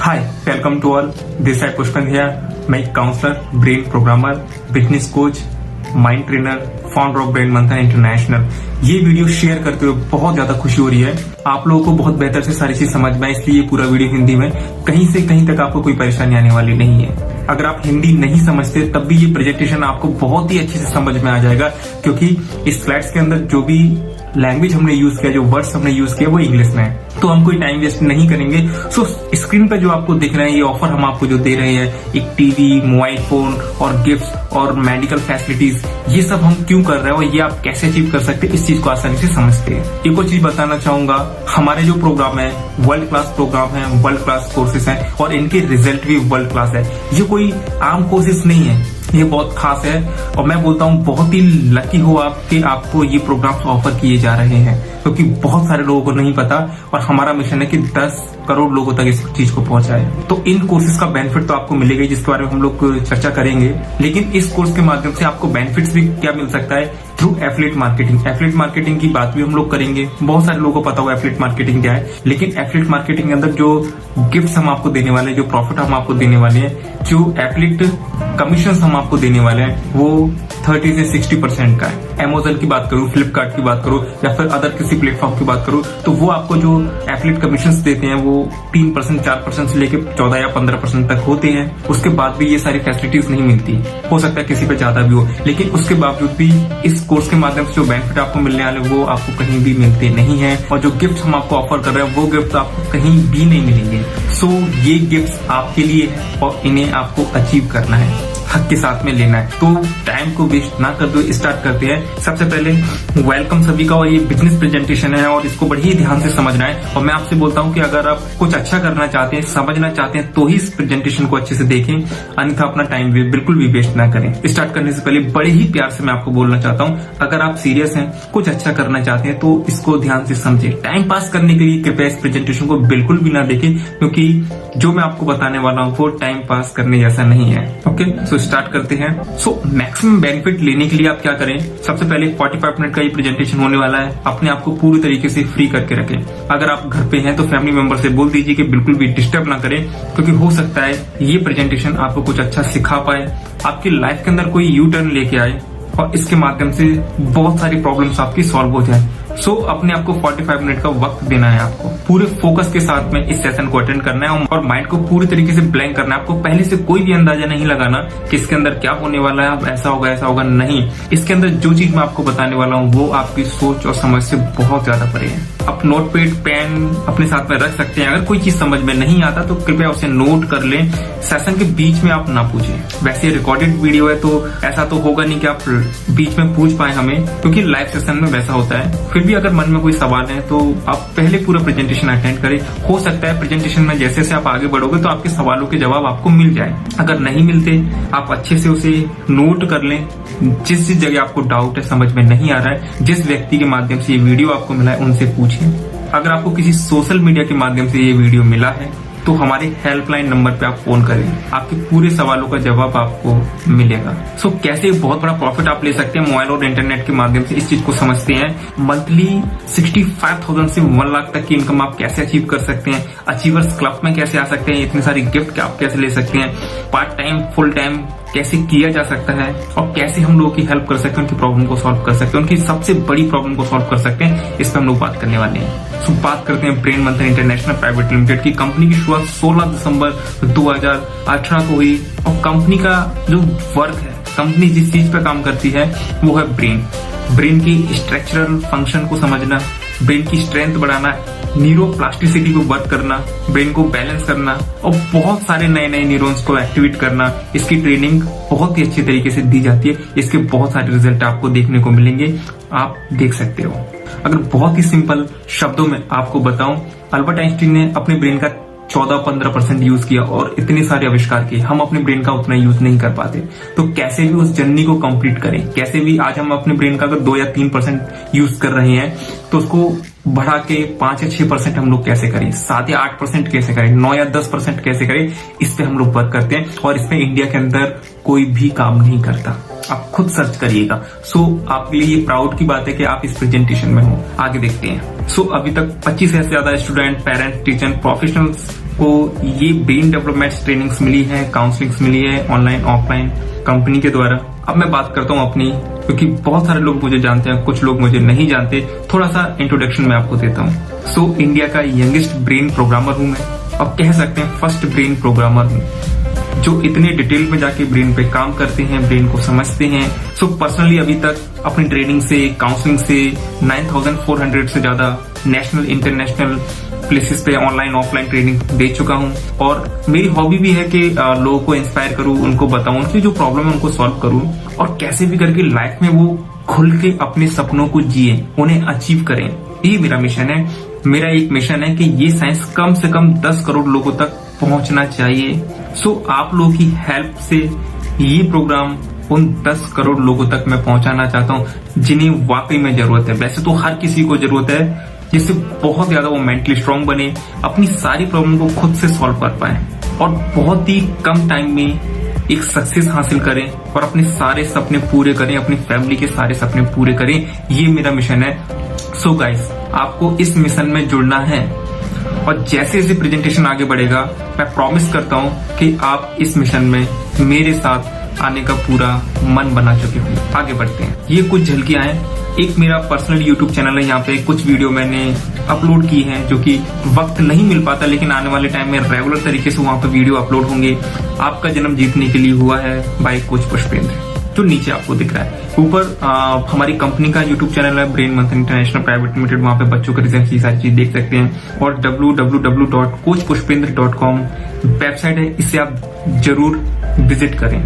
Hi, welcome to all. This है Pushpan here. मैं एक counsellor, brain programmer, business coach, mind trainer, founder of brain Manthan international. ये video share करते हुए बहुत ज्यादा खुशी हो रही है। आप लोगों को बहुत बेहतर से सारी चीज समझ में आए, इसलिए ये पूरा वीडियो हिंदी में। कहीं से कहीं तक आपको कोई परेशानी आने वाली नहीं है। अगर आप हिंदी नहीं समझते तब भी ये प्रेजेंटेशन आपको बहुत ही अच्छे से समझ में आ जाएगा, क्योंकि इस स्लाइड्स के अंदर जो भी लैंग्वेज हमने यूज किया, जो वर्ड्स हमने यूज किया, वो इंग्लिश में है। तो हम कोई टाइम वेस्ट नहीं करेंगे। सो स्क्रीन पर जो आपको दिख रहे हैं, ये ऑफर हम आपको जो दे रहे हैं, एक टीवी, मोबाइल फोन और गिफ्ट और मेडिकल फैसिलिटीज, ये सब हम क्यों कर रहे हैं और ये आप कैसे अचीव कर सकते हैं, इस चीज को आसानी से समझते हैं। एक और चीज बताना चाहूंगा, हमारे जो प्रोग्राम है वर्ल्ड क्लास प्रोग्राम है, वर्ल्ड क्लास कोर्सेज हैं और इनके रिजल्ट भी वर्ल्ड क्लास है। ये कोई आम कोर्सेज नहीं है, ये बहुत खास है और मैं बोलता हूँ बहुत ही लकी हो आप कि आपको ये प्रोग्राम्स ऑफर किए जा रहे हैं, क्योंकि बहुत सारे लोगों को नहीं पता और हमारा मिशन है कि 10 करोड़ लोगों तक इस चीज को पहुंचाए। तो इन कोर्सेज का बेनिफिट तो आपको मिलेगा, जिसके बारे में हम लोग चर्चा करेंगे। लेकिन इस कोर्स के माध्यम से आपको बेनिफिट्स भी क्या मिल सकता है, through affiliate marketing. Affiliate marketing की बात भी हम लोग करेंगे। बहुत सारे लोगों को पता होगा एफिलिएट मार्केटिंग क्या है, लेकिन एफिलिएट मार्केटिंग के अंदर जो गिफ्ट्स हम आपको देने वाले हैं, जो प्रॉफिट हम आपको देने वाले हैं, जो एफिलिएट कमीशन हम आपको देने वाले हैं, वो 30 से 60% का है। Amazon की बात करूं, फ्लिपकार्ट की बात करूं या फिर अदर किसी प्लेटफॉर्म की बात करूं, तो वो आपको जो एफिलिएट कमीशन देते हैं वो 3%, 4% से लेकर 14 या 15% तक होते हैं। उसके बाद भी ये सारी फैसिलिटीज नहीं मिलती। हो सकता है किसी पे ज्यादा भी हो, लेकिन उसके बावजूद भी इस कोर्स के माध्यम से जो बेनिफिट आपको मिलने वाले वो आपको कहीं भी मिलते नहीं है। और जो गिफ्ट हम आपको ऑफर कर रहे हैं वो गिफ्ट आपको कहीं भी नहीं मिलेंगे। सो ये गिफ्ट आपके लिए है और इन्हें आपको अचीव करना है, हक के साथ में लेना है। तो टाइम को वेस्ट ना कर दो, स्टार्ट करते हैं। सबसे पहले वेलकम सभी का, और ये बिजनेस प्रेजेंटेशन है और इसको बड़ी ही ध्यान से समझना है। और मैं आपसे बोलता हूं कि अगर आप कुछ अच्छा करना चाहते हैं, समझना चाहते हैं, तो ही इस प्रेजेंटेशन को अच्छे से देखें, अन्यथा अपना टाइम बिल्कुल भी वेस्ट ना करें। स्टार्ट करने से पहले बड़े ही प्यार से मैं आपको बोलना चाहता हूँ, अगर आप सीरियस हैं, कुछ अच्छा करना चाहते हैं, तो इसको ध्यान से समझें। टाइम पास करने के लिए कृपया इस प्रेजेंटेशन को बिल्कुल भी ना देखें, क्योंकि जो मैं आपको बताने वाला हूँ वो टाइम पास करने जैसा नहीं है। ओके, सो स्टार्ट करते हैं। मैक्सिमम बेनिफिट लेने के लिए आप क्या करें, सबसे पहले 45 मिनट का ये प्रेजेंटेशन होने वाला है। अपने आप को पूरी तरीके से फ्री करके रखें। अगर आप घर पे हैं तो फैमिली मेंबर से बोल दीजिए कि बिल्कुल भी डिस्टर्ब ना करें, क्योंकि हो सकता है ये प्रेजेंटेशन आपको कुछ अच्छा सिखा पाए, आपकी लाइफ के अंदर कोई यू टर्न लेके आए और इसके माध्यम से बहुत सारी प्रॉब्लम्स आपकी सॉल्व हो जाए। सो अपने आपको 45 मिनट का वक्त देना है। आपको पूरे फोकस के साथ में इस सेशन को अटेंड करना है और माइंड को पूरी तरीके से ब्लैंक करना है। आपको पहले से कोई भी अंदाजा नहीं लगाना कि इसके अंदर क्या होने वाला है, अब ऐसा होगा नहीं। इसके अंदर जो चीज मैं आपको बताने वाला हूँ वो आपकी सोच और समझ से बहुत ज्यादा परे है। आप नोटपैड, पेन अपने साथ में रख सकते हैं। अगर कोई चीज समझ में नहीं आता तो कृपया उसे नोट कर लें। सेशन के बीच में आप ना पूछें। वैसे रिकॉर्डेड वीडियो है तो ऐसा तो होगा नहीं कि आप बीच में पूछ पाए हमें, क्योंकि लाइव सेशन में वैसा होता है। फिर भी अगर मन में कोई सवाल है तो आप पहले पूरा प्रेजेंटेशन अटेंड करें। हो सकता है प्रेजेंटेशन में जैसे जैसे आप आगे बढ़ोगे तो आपके सवालों के जवाब आपको मिल जाए। अगर नहीं मिलते, आप अच्छे से उसे नोट कर लें। जिस जगह आपको डाउट है, समझ में नहीं आ रहा है, जिस व्यक्ति के माध्यम से ये वीडियो आपको मिला है उनसे पूछिए। अगर आपको किसी सोशल मीडिया के माध्यम से ये वीडियो मिला है तो हमारे हेल्पलाइन नंबर पे आप फोन करें, आपके पूरे सवालों का जवाब आपको मिलेगा। सो कैसे बहुत बड़ा प्रॉफिट आप ले सकते हैं मोबाइल और इंटरनेट के माध्यम से, इस चीज को समझते हैं। मंथली 65,000 से 1 लाख तक की इनकम आप कैसे अचीव कर सकते हैं, अचीवर्स क्लब में कैसे आ सकते हैं, इतने सारे गिफ्ट आप कैसे ले सकते हैं, पार्ट टाइम फुल टाइम कैसे किया जा सकता है और कैसे हम लोगों की हेल्प कर सकते हैं, उनकी प्रॉब्लम को सॉल्व कर सकते हैं, उनकी सबसे बड़ी प्रॉब्लम को सॉल्व कर सकते हैं, इस पर हम लोग बात करने वाले हैं। सो बात करते हैं brain Manthan international private limited की। कंपनी की शुरुआत 16 दिसंबर 2018 को हुई और कंपनी का जो वर्क है, कंपनी जिस चीज पे काम करती है वो है ब्रेन की स्ट्रक्चरल फंक्शन को समझना, ब्रेन की स्ट्रेंथ बढ़ाना, न्यूरोप्लास्टिसिटी को वर्क करना, ब्रेन को बैलेंस करना और बहुत सारे नए नए न्यूरॉन्स को एक्टिवेट करना। इसकी ट्रेनिंग बहुत ही अच्छी तरीके से दी जाती है। इसके बहुत सारे रिजल्ट आपको देखने को मिलेंगे, आप देख सकते हो। अगर बहुत ही सिंपल शब्दों में आपको बताऊं, अल्बर्ट आइंस्टीन ने अपने ब्रेन का 14-15% यूज किया और इतने सारे आविष्कार किए। हम अपने ब्रेन का उतना यूज नहीं कर पाते, तो कैसे भी उस जर्नी को कंप्लीट करें। कैसे भी आज हम अपने ब्रेन का अगर 2 या 3% यूज कर रहे हैं तो उसको बढ़ा के 5 या 6% हम लोग कैसे करें, 7 या 8% कैसे करें, 9 या 10% कैसे करें, इस पे हम लोग वर्क करते हैं। और इसमें इंडिया के अंदर कोई भी काम नहीं करता, आप खुद सर्च करिएगा। सो आपके लिए ये प्राउड की बात है कि आप इस प्रेजेंटेशन में हो। आगे देखते हैं। अभी तक 25 से ज्यादा स्टूडेंट, पेरेंट्स, टीचर, प्रोफेशनल्स आपको ये ब्रेन डेवलपमेंट ट्रेनिंग्स मिली है, काउंसलिंग्स मिली है ऑनलाइन ऑफलाइन कंपनी के द्वारा। अब मैं बात करता हूँ अपनी, क्योंकि बहुत सारे लोग मुझे जानते हैं, कुछ लोग मुझे नहीं जानते। थोड़ा सा इंट्रोडक्शन मैं आपको देता हूँ। सो इंडिया का यंगेस्ट ब्रेन प्रोग्रामर हूँ मैं, अब कह सकते हैं फर्स्ट ब्रेन प्रोग्रामर हूँ जो इतने डिटेल में जाके ब्रेन पे काम करते हैं, ब्रेन को समझते हैं। सो पर्सनली अभी तक अपनी ट्रेनिंग से, काउंसलिंग से 9400 से ज्यादा नेशनल इंटरनेशनल प्लेसेस पे ऑनलाइन ऑफलाइन ट्रेनिंग दे चुका हूँ। और मेरी हॉबी भी है कि लोगों को इंस्पायर करूँ, उनको बताऊं, उनकी जो प्रॉब्लम है उनको सॉल्व करूँ, और कैसे भी करके लाइफ में वो खुल के अपने सपनों को जिए, उन्हें अचीव करें। ये मेरा मिशन है। मेरा एक मिशन है कि ये साइंस कम से कम 10 करोड़ लोगों तक पहुंचना चाहिए। सो आप लोगों की हेल्प से ये प्रोग्राम उन 10 करोड़ लोगों तक मैं पहुंचाना चाहता हूं जिन्हें वाकई में जरूरत है। वैसे तो हर किसी को जरूरत है, जिससे बहुत ज्यादा वो मेंटली स्ट्रांग बने, अपनी सारी प्रॉब्लम को खुद से सॉल्व कर पाए और बहुत ही कम टाइम में एक सक्सेस हासिल करें और अपने सारे सपने पूरे करें, अपनी फैमिली के सारे सपने पूरे करें। ये मेरा मिशन है। सो गाइस, आपको इस मिशन में जुड़ना है और जैसे जैसे प्रेजेंटेशन आगे बढ़ेगा मैं प्रॉमिस करता हूं कि आप इस मिशन में मेरे साथ आने का पूरा मन बना चुके होंगे। आगे बढ़ते हैं। ये कुछ झलकियां हैं। एक मेरा पर्सनल यूट्यूब चैनल है, यहाँ पे कुछ वीडियो मैंने अपलोड की है जो कि वक्त नहीं मिल पाता, लेकिन आने वाले टाइम में रेगुलर तरीके से वहां पे वीडियो अपलोड होंगे। आपका जन्म जीतने के लिए हुआ है बाय कोच पुष्पेंद्र, जो नीचे आपको दिख रहा है। ऊपर हमारी कंपनी का यूट्यूब चैनल है brain Manthan international private limited, वहां पे बच्चों के रिजल्ट की सारी चीज देख सकते हैं। और www.coachpushpendra.com वेबसाइट है, इसे आप जरूर विजिट करें।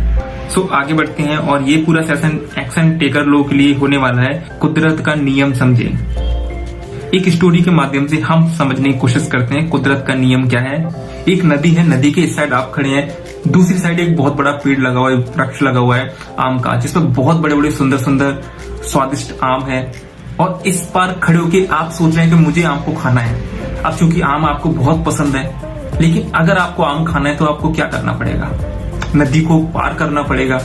सो आगे बढ़ते हैं और ये पूरा सेशन एक्शन टेकर लोगों के लिए होने वाला है। कुदरत का नियम समझे। एक स्टोरी के माध्यम से हम समझने की कोशिश करते हैं कुदरत का नियम क्या है। एक नदी है, नदी के इस साइड आप खड़े हैं, दूसरी साइड एक बहुत बड़ा पेड़ लगा हुआ है, वृक्ष लगा हुआ है आम का, जिसमें बहुत बड़े बड़े सुंदर सुंदर स्वादिष्ट आम है। और इस पार खड़े होके आप सोच रहे हैं कि मुझे आम को खाना है। अब चूंकि आम आपको बहुत पसंद है, लेकिन अगर आपको आम खाना है तो आपको क्या करना पड़ेगा? नदी को पार करना पड़ेगा।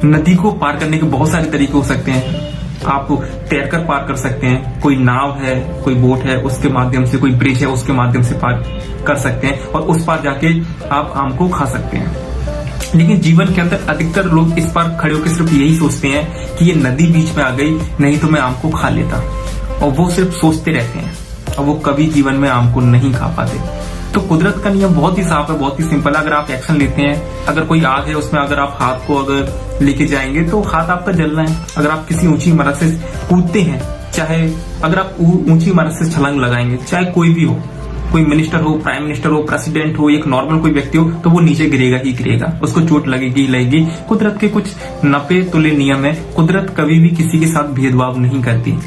नदी को पार करने के बहुत सारे तरीके हो सकते हैं। आप तैरकर पार कर सकते हैं, कोई नाव है, कोई बोट है, उसके माध्यम से, कोई ब्रिज है, उसके माध्यम से पार कर सकते हैं और उस पार जाके आप आम को खा सकते हैं। लेकिन जीवन के अंदर अधिकतर लोग इस पार खड़े होकर सिर्फ यही सोचते हैं कि ये नदी बीच में आ गई, नहीं तो मैं आम को खा लेता, और वो सिर्फ सोचते रहते हैं और वो कभी जीवन में आम को नहीं खा पाते। तो कुदरत का नियम बहुत ही साफ है, बहुत ही सिंपल है। अगर आप एक्शन लेते हैं, अगर कोई आग है उसमें अगर आप हाथ को अगर लेके जाएंगे तो हाथ आपका जलना है। अगर आप किसी ऊंची इमारत से कूदते हैं, चाहे अगर आप ऊंची इमारत से छलांग लगाएंगे, चाहे कोई भी हो, कोई मिनिस्टर हो, प्राइम मिनिस्टर हो, प्रेसिडेंट हो, एक नॉर्मल कोई व्यक्ति हो, तो वो नीचे गिरेगा ही गिरेगा, उसको चोट लगेगी ही लगेगी। कुदरत के कुछ नपे तुले नियम है। कुदरत कभी भी किसी के साथ भेदभाव नहीं करती।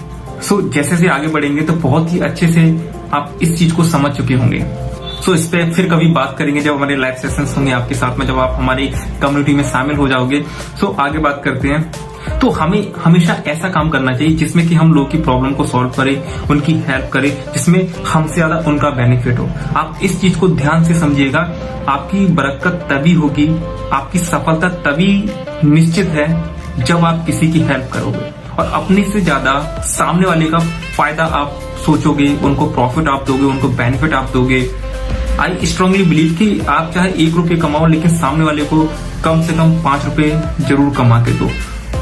सो जैसे से आगे बढ़ेंगे तो बहुत ही अच्छे से आप इस चीज को समझ चुके होंगे। सो इस पे फिर कभी बात करेंगे जब हमारे लाइव सेशंस होंगे आपके साथ में, जब आप हमारी कम्युनिटी में शामिल हो जाओगे। सो आगे बात करते हैं। तो हमें हमेशा ऐसा काम करना चाहिए जिसमें कि हम लोगों की प्रॉब्लम को सॉल्व करें, उनकी हेल्प करें, जिसमें हमसे ज्यादा उनका बेनिफिट हो। आप इस चीज को ध्यान से समझिएगा। आपकी बरकत तभी होगी, आपकी सफलता तभी निश्चित है जब आप किसी की हेल्प करोगे और अपने से ज्यादा सामने वाले का फायदा आप सोचोगे, उनको प्रॉफिट आप दोगे, उनको बेनिफिट आप दोगे। आई स्ट्रांगली बिलीव कि आप चाहे 1 रुपये कमाओ, लेकिन सामने वाले को कम से कम 5 रुपये जरूर कमा के दो।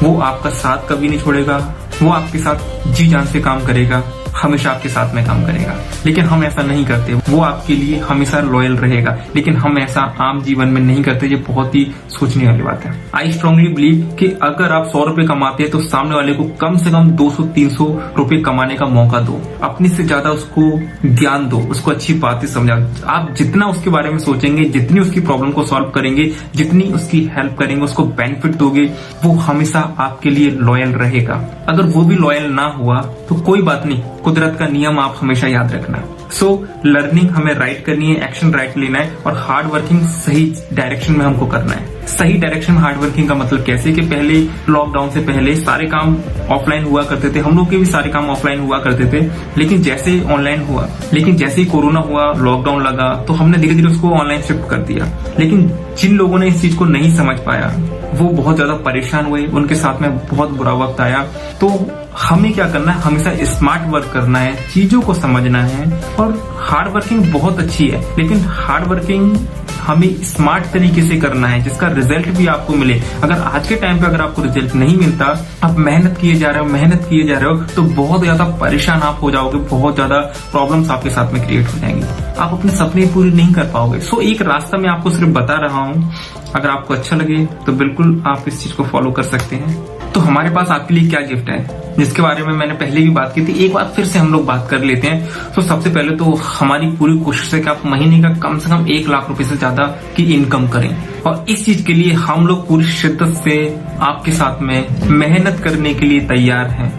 वो आपका साथ कभी नहीं छोड़ेगा, वो आपके साथ जी जान से काम करेगा, हमेशा आपके साथ में काम करेगा। लेकिन हम ऐसा नहीं करते। वो आपके लिए हमेशा लॉयल रहेगा, लेकिन हम ऐसा आम जीवन में नहीं करते। ये बहुत ही सोचने वाली बात है। आई स्ट्रांगली बिलीव कि अगर आप 100 रुपए कमाते हैं तो सामने वाले को कम से कम 200-300 रुपए कमाने का मौका दो। अपने से ज्यादा उसको ज्ञान दो, उसको अच्छी बातें समझा। आप जितना उसके बारे में सोचेंगे, जितनी उसकी प्रॉब्लम को सॉल्व करेंगे, जितनी उसकी हेल्प करेंगे, उसको बेनिफिट दोगे, वो हमेशा आपके लिए लॉयल रहेगा। अगर वो भी लॉयल ना हुआ तो कोई बात नहीं, कुदरत का नियम आप हमेशा याद रखना। सो लर्निंग हमें राइट करनी है, एक्शन राइट लेना है और हार्ड वर्किंग सही डायरेक्शन में हमको करना है। सही डायरेक्शन हार्ड वर्किंग का मतलब कैसे कि पहले लॉकडाउन से पहले सारे काम ऑफलाइन हुआ करते थे, हम लोग के भी सारे काम ऑफलाइन हुआ करते थे। लेकिन जैसे ऑनलाइन हुआ, लेकिन जैसे ही कोरोना हुआ, लॉकडाउन लगा, तो हमने धीरे धीरे उसको ऑनलाइन शिफ्ट कर दिया। लेकिन जिन लोगों ने इस चीज को नहीं समझ पाया वो बहुत ज्यादा परेशान हुए, उनके साथ में बहुत बुरा वक्त आया। तो हमें क्या करना है, हमेशा स्मार्ट वर्क करना है, चीजों को समझना है। और हार्ड वर्किंग बहुत अच्छी है, लेकिन हार्ड वर्किंग हमें स्मार्ट तरीके से करना है जिसका रिजल्ट भी आपको मिले। अगर आज के टाइम पे अगर आपको रिजल्ट नहीं मिलता, आप मेहनत किए जा रहे हो तो बहुत ज्यादा परेशान आप हो जाओगे, बहुत ज्यादा प्रॉब्लम्स आपके साथ में क्रिएट हो जाएंगी, आप अपने सपने पूरे नहीं कर पाओगे। सो एक रास्ता मैं आपको सिर्फ बता रहा हूँ, अगर आपको अच्छा लगे तो बिल्कुल आप इस चीज को फॉलो कर सकते हैं। तो हमारे पास आपके लिए क्या गिफ्ट है, जिसके बारे में मैंने पहले भी बात की थी, एक बार फिर से हम लोग बात कर लेते हैं। तो सबसे पहले तो हमारी पूरी कोशिश है कि आप महीने का कम से कम 1 लाख रुपए से ज्यादा की इनकम करें, और इस चीज के लिए हम लोग पूरी शिद्दत से आपके साथ में मेहनत करने के लिए तैयार हैं।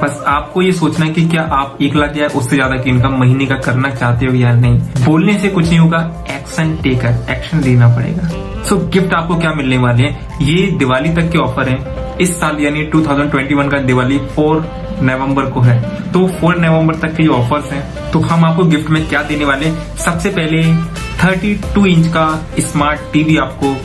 बस आपको ये सोचना है कि क्या आप 1 लाख या उससे ज्यादा की इनकम महीने का करना चाहते हो या नहीं। बोलने से कुछ नहीं होगा, एक्शन टेकर, एक्शन लेना पड़ेगा। सो गिफ्ट आपको क्या मिलने वाले हैं, ये दिवाली तक के ऑफर है। इस साल यानी 2021 का दिवाली 4 नवंबर को है, तो 4 नवंबर तक के ये ऑफर्स हैं। तो हम आपको गिफ्ट में क्या देने वाले, सबसे पहले 32 इंच का स्मार्ट टीवी आपको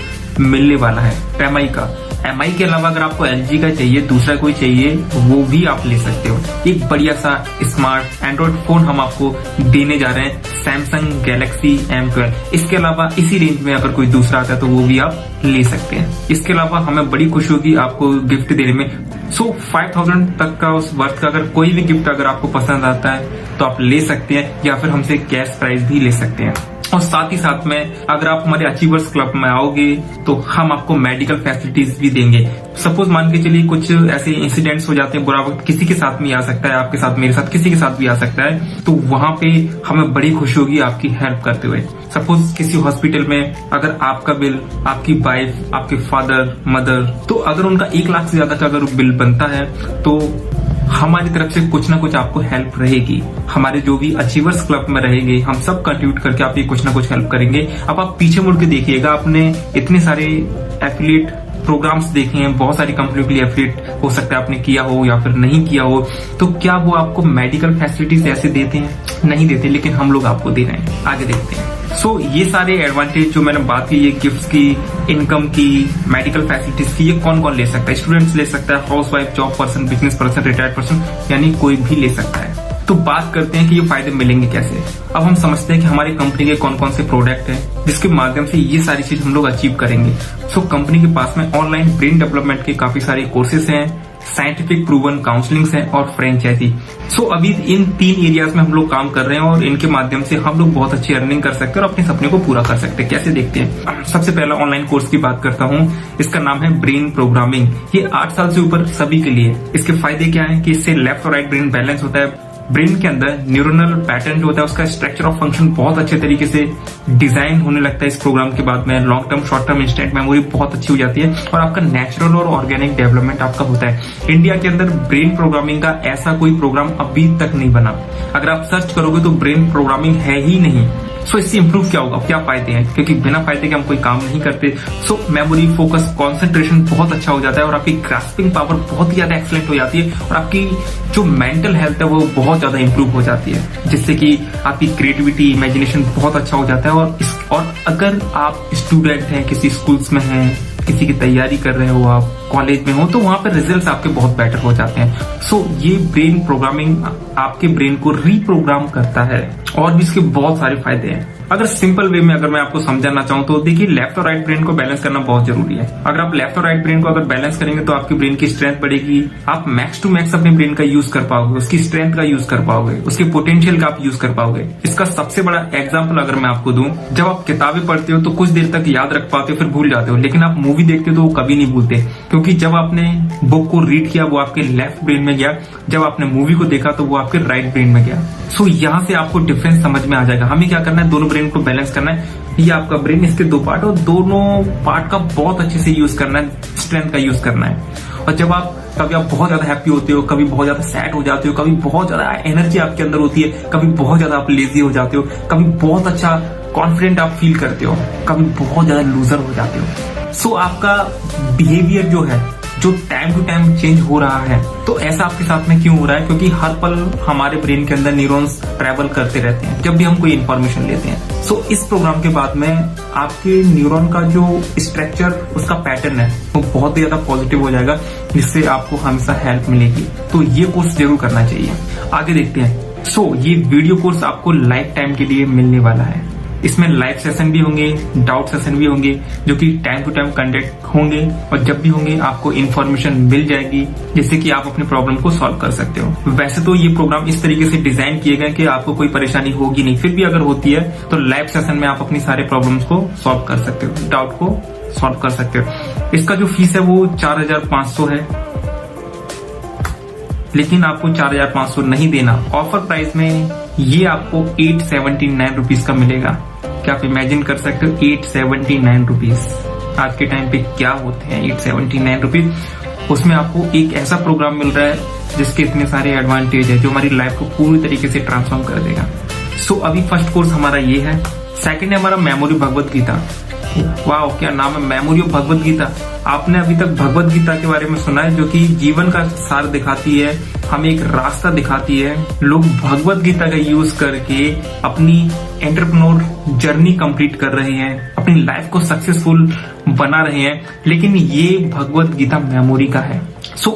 मिलने वाला है, एमआई का। एमआई के अलावा अगर आपको एलजी का चाहिए, दूसरा कोई चाहिए, वो भी आप ले सकते हो। एक बढ़िया सा स्मार्ट एंड्रॉइड फोन हम आपको देने जा रहे हैं, सैमसंग गैलेक्सी M12। इसके अलावा इसी रेंज में अगर कोई दूसरा आता है तो वो भी आप ले सकते हैं। इसके अलावा हमें बड़ी खुशी होगी आपको गिफ्ट देने में। 5000 तक का उस वर्थ का अगर कोई भी गिफ्ट अगर आपको पसंद आता है तो आप ले सकते हैं, या फिर हमसे कैश प्राइस भी ले सकते हैं। और साथ ही साथ में अगर आप हमारे अचीवर्स क्लब में आओगे तो हम आपको मेडिकल फैसिलिटीज भी देंगे। सपोज मान के चलिए कुछ ऐसे इंसिडेंट्स हो जाते हैं, बुरा वक्त किसी के साथ भी आ सकता है, आपके साथ, मेरे साथ, किसी के साथ भी आ सकता है, तो वहां पे हमें बड़ी खुशी होगी आपकी हेल्प करते हुए। सपोज किसी हॉस्पिटल में अगर आपका बिल, आपकी वाइफ, आपके फादर, मदर, तो अगर उनका 1 लाख से ज्यादा का अगर बिल बनता है तो हमारी तरफ से कुछ ना कुछ आपको हेल्प रहेगी। हमारे जो भी अचीवर्स क्लब में रहेंगे, हम सब कंट्रीब्यूट करके आपकी कुछ ना कुछ हेल्प करेंगे। अब आप पीछे मुड़ के देखिएगा, आपने इतने सारे एफिलिएट प्रोग्राम्स देखे हैं, बहुत सारी कंपनियों के लिए एफिलिएट हो सकता है आपने किया हो या फिर नहीं किया हो, तो क्या वो आपको मेडिकल फैसिलिटीज ऐसे देते हैं? नहीं देते, लेकिन हम लोग आपको दे रहे हैं। आगे देखते हैं। ये सारे एडवांटेज जो मैंने बात की, ये गिफ्ट्स की, इनकम की, मेडिकल फैसिलिटीज की, ये कौन कौन ले सकता है? स्टूडेंट्स ले सकता है, house wife, job person, business person, retired person, यानी कोई भी ले सकता है। तो बात करते हैं कि ये फायदे मिलेंगे कैसे। अब हम समझते हैं कि हमारी कंपनी के कौन कौन से प्रोडक्ट हैं जिसके माध्यम से ये सारी चीज हम लोग अचीव करेंगे। कंपनी के पास में ऑनलाइन ब्रेन डेवलपमेंट के काफी सारे कोर्सेज हैं, साइंटिफिक प्रूवन काउंसलिंग है और फ्रेंचाइजी। अभी इन 3 एरियाज में हम लोग काम कर रहे हैं और इनके माध्यम से हम लोग बहुत अच्छी अर्निंग कर सकते हैं और अपने सपने को पूरा कर सकते हैं। कैसे देखते हैं। सबसे पहला ऑनलाइन कोर्स की बात करता हूँ, इसका नाम है ब्रेन प्रोग्रामिंग। ये 8 साल से ऊपर सभी के लिए। इसके फायदे क्या है कि इससे लेफ्ट और राइट ब्रेन बैलेंस होता है। ब्रेन के अंदर न्यूरोनल पैटर्न जो होता है उसका स्ट्रक्चर ऑफ फंक्शन बहुत अच्छे तरीके से डिजाइन होने लगता है। इस प्रोग्राम के बाद में long term, short term, instant memory बहुत अच्छी हो जाती है और आपका नेचुरल और ऑर्गेनिक डेवलपमेंट आपका होता है। इंडिया के अंदर ब्रेन प्रोग्रामिंग का ऐसा कोई प्रोग्राम अभी तक नहीं बना। अगर आप सर्च करोगे तो ब्रेन प्रोग्रामिंग है ही नहीं। इससे इंप्रूव क्या होगा, क्या फायदे हैं? क्योंकि बिना फायदे के हम कोई काम नहीं करते। मेमोरी, फोकस, कंसंट्रेशन बहुत अच्छा हो जाता है और आपकी ग्रास्पिंग पावर बहुत ही ज्यादा एक्सलेंट हो जाती है और आपकी जो मेंटल हेल्थ है वो बहुत ज्यादा इंप्रूव हो जाती है, जिससे कि आपकी क्रिएटिविटी, इमेजिनेशन बहुत अच्छा हो जाता है। और अगर आप स्टूडेंट हैं, किसी स्कूल्स में हैं, किसी की तैयारी कर रहे हो, आप कॉलेज में हो, तो वहां पर रिजल्ट्स आपके बहुत बेटर हो जाते हैं। ये ब्रेन प्रोग्रामिंग आपके ब्रेन को रीप्रोग्राम करता है और भी इसके बहुत सारे फायदे हैं। अगर सिंपल वे में अगर मैं आपको समझाना चाहूँ तो देखिए, लेफ्ट और राइट ब्रेन को बैलेंस करना बहुत जरूरी है। अगर आप लेफ्ट और राइट ब्रेन को अगर बैलेंस करेंगे तो आपकी ब्रेन की स्ट्रेंथ बढ़ेगी, आप मैक्स टू मैक्स अपने ब्रेन का यूज कर पाओगे, उसकी स्ट्रेंथ का यूज कर पाओगे, उसके पोटेंशियल का आप यूज कर पाओगे। इसका सबसे बड़ा एग्जाम्पल अगर मैं आपको दूं, जब आप किताबें पढ़ते हो तो कुछ देर तक याद रख पाते हो, फिर भूल जाते हो, लेकिन आप मूवी देखते हो तो वो कभी नहीं भूलते, क्योंकि जब आपने बुक को रीड किया वो आपके लेफ्ट ब्रेन में गया, जब आपने मूवी को देखा तो वो आपके राइट ब्रेन में गया। यहाँ से आपको डिफरेंस समझ में आ जाएगा। हमें क्या करना है, दोनों ब्रेन को बैलेंस करना है। ये आपका ब्रेन, इसके 2 पार्ट और दोनों पार्ट का बहुत अच्छे से यूज करना है, स्ट्रेंथ का यूज करना है। और जब कभी आप बहुत ज्यादा हैप्पी होते हो, कभी बहुत ज्यादा सैड हो जाते हो, कभी बहुत ज्यादा एनर्जी आपके अंदर होती है, कभी बहुत ज्यादा आप लेजी हो जाते हो, कभी बहुत अच्छा कॉन्फिडेंट आप फील करते हो, कभी बहुत ज्यादा लूजर हो जाते हो। आपका बिहेवियर जो है जो टाइम टू टाइम चेंज हो रहा है। तो ऐसा आपके साथ में क्यों हो रहा है? क्योंकि हर पल हमारे ब्रेन के अंदर न्यूरॉन्स ट्रैवल करते रहते हैं जब भी हम कोई इन्फॉर्मेशन लेते हैं। सो इस प्रोग्राम के बाद में आपके न्यूरॉन का जो स्ट्रक्चर, उसका पैटर्न है वो बहुत ही ज्यादा पॉजिटिव हो जाएगा, जिससे आपको हमेशा हेल्प मिलेगी। तो ये कोर्स जरूर करना चाहिए। आगे देखते हैं। ये वीडियो कोर्स आपको लाइफ टाइम के लिए मिलने वाला है। इसमें लाइव सेशन भी होंगे, डाउट सेशन भी होंगे, जो कि टाइम टू टाइम कंडक्ट होंगे, और जब भी होंगे आपको इन्फॉर्मेशन मिल जाएगी जिससे कि आप अपने प्रॉब्लम को सॉल्व कर सकते हो। वैसे तो ये प्रोग्राम इस तरीके से डिजाइन किए गए कि आपको कोई परेशानी होगी नहीं, फिर भी अगर होती है तो लाइव सेशन में आप अपनी सारे प्रॉब्लम्स को सॉल्व कर सकते हो, डाउट को सॉल्व कर सकते हो। इसका जो फीस है वो 4500 है, लेकिन आपको 4500 नहीं देना। ऑफर प्राइस में ये आपको 879 रुपीज का मिलेगा। क्या आप इमेजिन कर सकते हो 879 रुपीज आज के टाइम पे क्या होते हैं 879 रुपीज। उसमें आपको एक ऐसा प्रोग्राम मिल रहा है जिसके इतने सारे एडवांटेज है जो हमारी लाइफ को पूरी तरीके से ट्रांसफॉर्म कर देगा। अभी फर्स्ट कोर्स हमारा ये है। सेकंड है हमारा मेमोरी भगवत गीता। वाह, क्या नाम है, मेमोरी ऑफ भगवत गीता। आपने अभी तक भगवत गीता के बारे में सुना है, जो कि जीवन का सार दिखाती है, हमें एक रास्ता दिखाती है। लोग भगवत गीता का यूज करके अपनी एंटरप्रेन्योर जर्नी कंप्लीट कर रहे हैं, अपनी लाइफ को सक्सेसफुल बना रहे हैं, लेकिन ये भगवत गीता मेमोरी का है।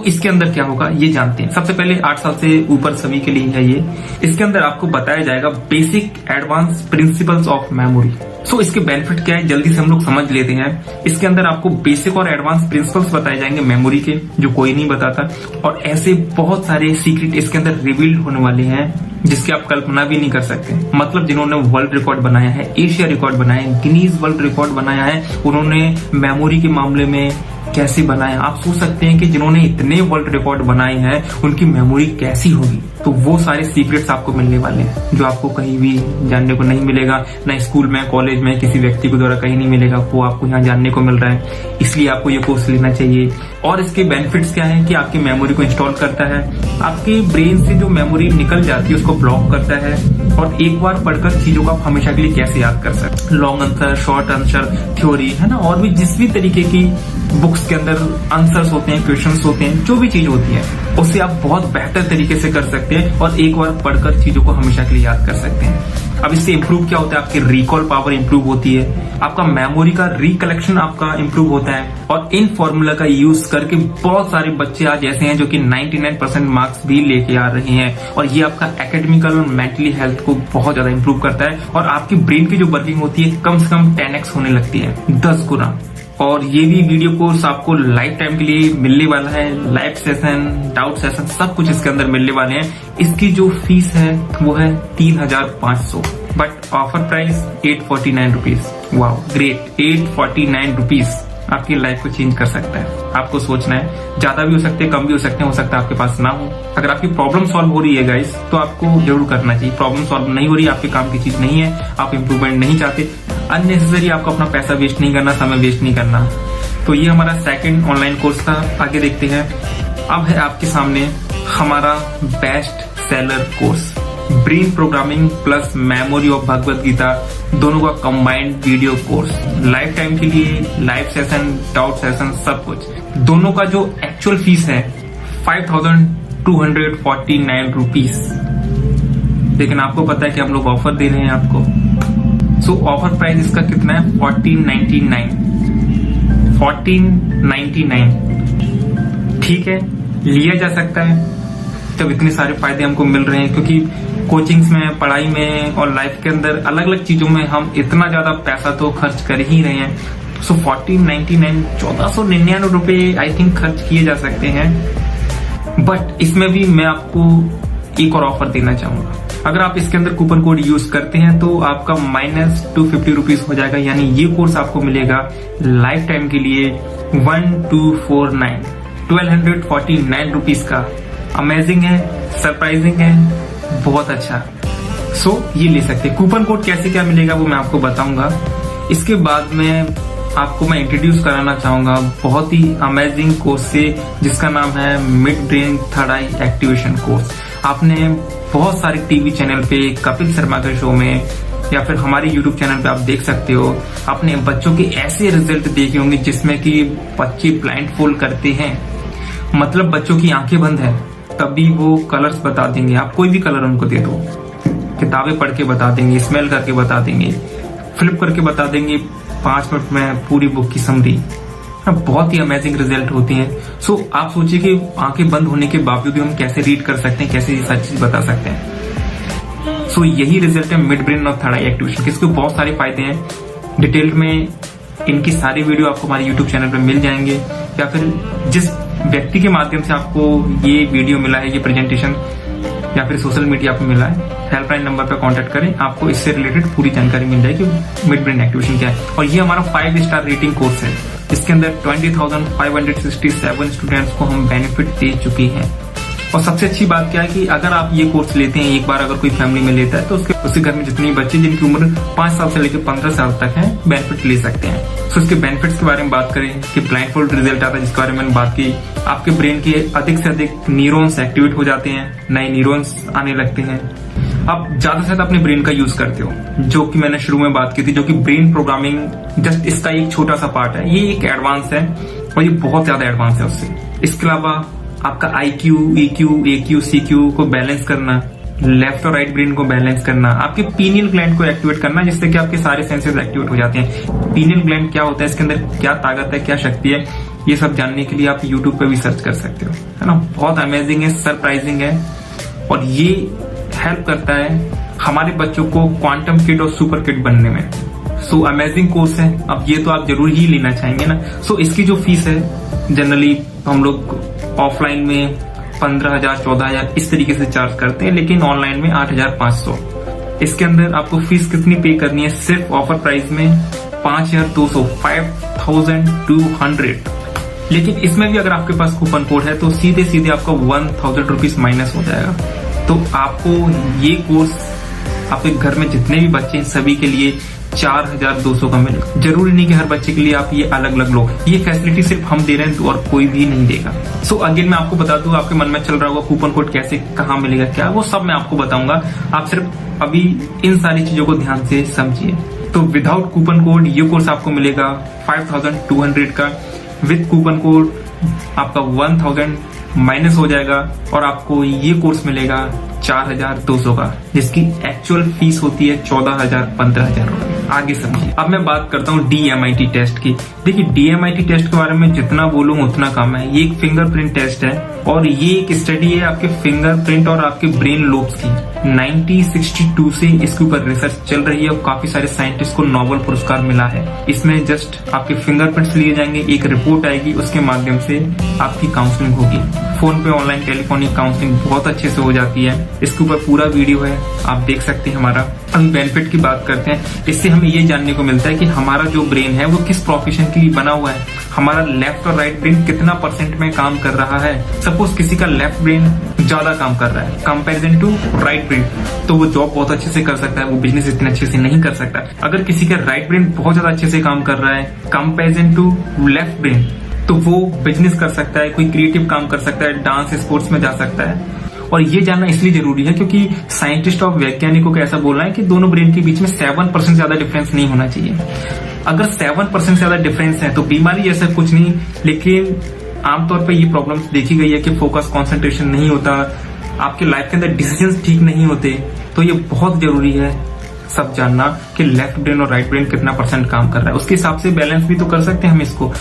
इसके अंदर क्या होगा ये जानते हैं। सबसे पहले 8 साल से ऊपर सभी के लिए है ये। इसके अंदर आपको बताया जाएगा basic advance principles of memory. इसके बेनिफिट क्या है जल्दी से हम लोग समझ लेते हैं। इसके अंदर आपको बेसिक और एडवांस प्रिंसिपल्स बताए जाएंगे मेमोरी के, जो कोई नहीं बताता, और ऐसे बहुत सारे सीक्रेट इसके अंदर रिवील्ड होने वाले हैं जिसकी आप कल्पना भी नहीं कर सकते। मतलब जिन्होंने वर्ल्ड रिकॉर्ड बनाया है, एशिया रिकॉर्ड बनाया है, गिनीज वर्ल्ड रिकॉर्ड बनाया है, उन्होंने मेमोरी के मामले में कैसे बनाया। आप सोच सकते हैं कि जिन्होंने इतने वर्ल्ड रिकॉर्ड बनाए हैं उनकी मेमोरी कैसी होगी। तो वो सारे सीक्रेट्स आपको मिलने वाले हैं जो आपको कहीं भी जानने को नहीं मिलेगा, ना स्कूल में, कॉलेज में, किसी व्यक्ति के द्वारा कहीं नहीं मिलेगा। वो आपको यहाँ जानने को मिल रहा है, इसलिए आपको ये कोर्स लेना चाहिए। और इसके बेनिफिट्स क्या है कि आपकी मेमोरी को इंस्टॉल करता है, आपके ब्रेन से जो मेमोरी निकल जाती है उसको ब्लॉक करता है, और एक बार पढ़कर चीजों को आप हमेशा के लिए कैसे याद कर सकते। Long answer, short answer, theory, है ना, और भी जिस भी तरीके की बुक्स के अंदर आंसर्स होते हैं, क्वेश्चंस होते हैं, जो भी चीज होती है उससे आप बहुत बेहतर तरीके से कर सकते हैं, और एक बार पढ़कर चीजों को हमेशा के लिए याद कर सकते हैं। अब इससे इंप्रूव क्या होता है, आपकी रिकॉल पावर इंप्रूव होती है, आपका मेमोरी का रिकलेक्शन आपका इंप्रूव होता है। और इन फॉर्मूला का यूज करके बहुत सारे बच्चे आज ऐसे हैं जो कि 99% मार्क्स भी लेके आ रहे हैं, और ये आपका एकेडमिकल और मेंटली हेल्थ को बहुत ज्यादा इंप्रूव करता है, और आपकी ब्रेन की जो वर्किंग होती है कम से कम 10x होने लगती है, 10 गुना। और ये भी वीडियो कोर्स आपको लाइफ टाइम के लिए मिलने वाला है। लाइव सेशन, डाउट सेशन, सब कुछ इसके अंदर मिलने वाले हैं। इसकी जो फीस है वो है 3500, but offer price 849 rupees. Wow, great, 849 rupees आपकी लाइफ को चेंज कर सकता है। आपको सोचना है, ज्यादा भी हो सकते हैं, कम भी हो सकते हैं, हो सकता है आपके पास ना हो। अगर आपकी प्रॉब्लम सॉल्व हो रही है गाइस, तो आपको जरूर करना चाहिए। प्रॉब्लम सॉल्व नहीं हो रही, आपके काम की चीज नहीं है, आप इम्प्रूवमेंट नहीं चाहते, अननेसेसरी आपको अपना पैसा वेस्ट नहीं करना, समय वेस्ट नहीं करना। तो ये हमारा सेकंड ऑनलाइन कोर्स था। आगे देखते हैं। अब है आपके सामने हमारा best seller course, brain programming plus memory of Bhagavad Gita, दोनों का combined video course. Life time के लिए लाइव सेशन, डाउट सेशन, सब कुछ। दोनों का जो एक्चुअल फीस है 5249 रुपीज, लेकिन आपको पता है कि हम लोग ऑफर दे रहे हैं आपको। ऑफर प्राइस इसका कितना है, 1499। ठीक है, लिया जा सकता है जब इतने सारे फायदे हमको मिल रहे हैं, क्योंकि कोचिंग्स में, पढ़ाई में और लाइफ के अंदर अलग अलग चीजों में हम इतना ज्यादा पैसा तो खर्च कर ही रहे हैं। 1499, 1499 रुपए आई थिंक खर्च किए जा सकते हैं। बट इसमें भी मैं आपको एक और ऑफर देना चाहूंगा। अगर आप इसके अंदर कूपन कोड यूज करते हैं तो आपका -250 रुपीज हो जाएगा, यानी ये कोर्स आपको मिलेगा लाइफ टाइम के लिए 1249 रुपीज का। अमेजिंग है, सरप्राइजिंग है, बहुत अच्छा। ये ले सकते हैं। कूपन कोड कैसे क्या मिलेगा वो मैं आपको बताऊंगा। इसके बाद में आपको मैं इंट्रोड्यूस कराना चाहूंगा बहुत ही अमेजिंग कोर्स से, जिसका नाम है मिड ब्रेन थर्ड आई एक्टिवेशन कोर्स। आपने बहुत सारे टीवी चैनल पे, कपिल शर्मा के शो में, या फिर हमारे यूट्यूब चैनल पे आप देख सकते हो, अपने बच्चों के ऐसे रिजल्ट देखे होंगे जिसमें कि बच्चे ब्लाइंड फोल्ड करते हैं मतलब बच्चों की आंखें बंद है तब भी वो कलर्स बता देंगे। आप कोई भी कलर उनको दे दो, किताबें पढ़ के बता देंगे, स्मेल करके बता देंगे, फ्लिप करके बता देंगे 5 मिनट में पूरी बुक की समरी। बहुत ही अमेजिंग रिजल्ट होते हैं। सो आप सोचिए कि आंखें बंद होने के बावजूद भी हम कैसे रीड कर सकते हैं, कैसे ये सारी चीज बता सकते हैं। सो यही रिजल्ट है मिड ब्रेन और थर्ड आई एक्टिवेशन के। इसके बहुत सारे फायदे हैं। डिटेल में इनकी सारी वीडियो आपको हमारे यूट्यूब चैनल पर मिल जाएंगे, या फिर जिस व्यक्ति के माध्यम से आपको ये वीडियो मिला है, ये प्रेजेंटेशन या फिर सोशल मीडिया पे मिला है, हेल्पलाइन नंबर पर कांटेक्ट करें, आपको इससे रिलेटेड पूरी जानकारी मिल जाएगी मिड ब्रेन एक्टिवेशन क्या है। और ये हमारा 5 स्टार रेटिंग कोर्स है। इसके अंदर 20,567 स्टूडेंट्स को हम बेनिफिट दे चुके हैं। और सबसे अच्छी बात क्या है कि अगर आप ये कोर्स लेते हैं, एक बार अगर कोई फैमिली में लेता है, तो उसके घर में जितने बच्चे जिनकी उम्र 5 साल से लेकर 15 साल तक है, बेनिफिट ले सकते हैं। सो इसके बेनिफिट्स के बारे में बात करें कि ब्लाइंडफोल्ड रिजल्ट आता है, जिसके बारे में मैंने बात की। आपके ब्रेन के अधिक से अधिक न्यूरॉन्स एक्टिवेट हो जाते हैं, नए न्यूरॉन्स आने लगते हैं। आप ज्यादा से ज्यादा अपने ब्रेन का यूज करते हो, जो कि मैंने शुरू में बात की थी, जो कि ब्रेन प्रोग्रामिंग जस्ट इसका एक छोटा सा पार्ट है। ये एक एडवांस है और ये बहुत ज्यादा एडवांस है उससे। इसके अलावा आपका IQ, EQ, AQ, CQ को बैलेंस करना, लेफ्ट और राइट ब्रेन को बैलेंस करना, आपके पीनियल ग्लैंड को एक्टिवेट करना, जिससे कि आपके सारे सेंसेस एक्टिवेट हो जाते हैं। पीनियल ग्लैंड क्या होता है, इसके अंदर क्या ताकत है, क्या शक्ति है, ये सब जानने के लिए आप यूट्यूब पे भी सर्च कर सकते हो, है ना। बहुत अमेजिंग है, सरप्राइजिंग है, और ये हेल्प करता है हमारे बच्चों को क्वांटम किड और सुपर किड बनने में। सो अमेजिंग कोर्स है। अब ये तो आप जरूर ही लेना चाहेंगे ना। सो इसकी जो फीस है, जनरली हम लोग ऑफलाइन में 15,000, 14,000 इस तरीके से चार्ज करते हैं, लेकिन ऑनलाइन में 8,500। इसके अंदर आपको फीस कितनी पे करनी है, सिर्फ ऑफर प्राइस में 5,200, 5,200। लेकिन इसमें भी अगर आपके पास कूपन कोड है तो सीधे सीधे आपका 1,000 रुपीज माइनस हो जाएगा। तो आपको ये कोर्स आपके घर में जितने भी बच्चे हैं सभी के लिए 4,200 का मिलेगा। जरूरी नहीं कि हर बच्चे के लिए आप ये अलग अलग लो, ये फैसिलिटी सिर्फ हम दे रहे हैं और कोई भी नहीं देगा। सो अगेन मैं आपको बता दूं, आपके मन में चल रहा होगा कूपन कोड कैसे, कहाँ मिलेगा, क्या, वो सब मैं आपको बताऊंगा। आप सिर्फ अभी इन सारी चीजों को ध्यान से समझिए। तो विदाउट कूपन कोड ये कोर्स आपको मिलेगा 5,200 का। विद कूपन कोड आपका 1,000 माइनस हो जाएगा और आपको ये कोर्स मिलेगा 4,200 का, जिसकी एक्चुअल फीस होती है 14,000, 15,000 रुपए। आगे समझिए। अब मैं बात करता हूँ DMIT टेस्ट की। देखिए DMIT टेस्ट के बारे में जितना बोलूँ उतना कम है। ये एक फिंगरप्रिंट टेस्ट है और ये एक स्टडी है आपके फिंगरप्रिंट और आपके ब्रेन लोब्स की। 1962 से इसके ऊपर रिसर्च चल रही है और काफी सारे साइंटिस्ट को नोबेल पुरस्कार मिला है। इसमें जस्ट आपके फिंगरप्रिंट्स लिए जाएंगे, एक रिपोर्ट आएगी, उसके माध्यम से आपकी काउंसलिंग होगी। फोन पे ऑनलाइन टेलीफोनिक काउंसलिंग बहुत अच्छे से हो जाती है। इसके ऊपर पूरा वीडियो है, आप देख सकते हैं हमारा। हम बेनिफिट की बात करते हैं। इससे हमें ये जानने को मिलता है कि हमारा जो ब्रेन है वो किस प्रोफेशन के लिए बना हुआ है, हमारा लेफ्ट और राइट ब्रेन कितना % में काम कर रहा है। सपोज किसी का लेफ्ट ब्रेन ज्यादा काम कर रहा है कंपैरिजन टू राइट ब्रेन, तो वो जॉब बहुत अच्छे से कर सकता है, वो बिजनेस इतने अच्छे से नहीं कर सकता। अगर किसी का राइट ब्रेन बहुत ज्यादा अच्छे से काम कर रहा है कंपैरिजन टू लेफ्ट ब्रेन, तो वो बिजनेस कर सकता है, कोई क्रिएटिव काम कर सकता है, डांस स्पोर्ट्स में जा सकता है। और ये जानना इसलिए जरूरी है क्योंकि साइंटिस्ट और वैज्ञानिकों का ऐसा बोलना है कि दोनों ब्रेन के बीच में 7% ज्यादा डिफरेंस नहीं होना चाहिए। अगर 7% ज्यादा डिफरेंस है तो बीमारी ऐसा कुछ नहीं, लेकिन आमतौर पर ये प्रॉब्लम देखी गई है कि फोकस, कंसंट्रेशन नहीं होता, आपके लाइफ के अंदर डिसीजंस ठीक नहीं होते। तो ये बहुत जरूरी है सब जानना कि लेफ्ट ब्रेन और राइट ब्रेन कितना % काम कर रहा है। उसके हिसाब से बैलेंस भी तो कर सकते हैं हम इसको।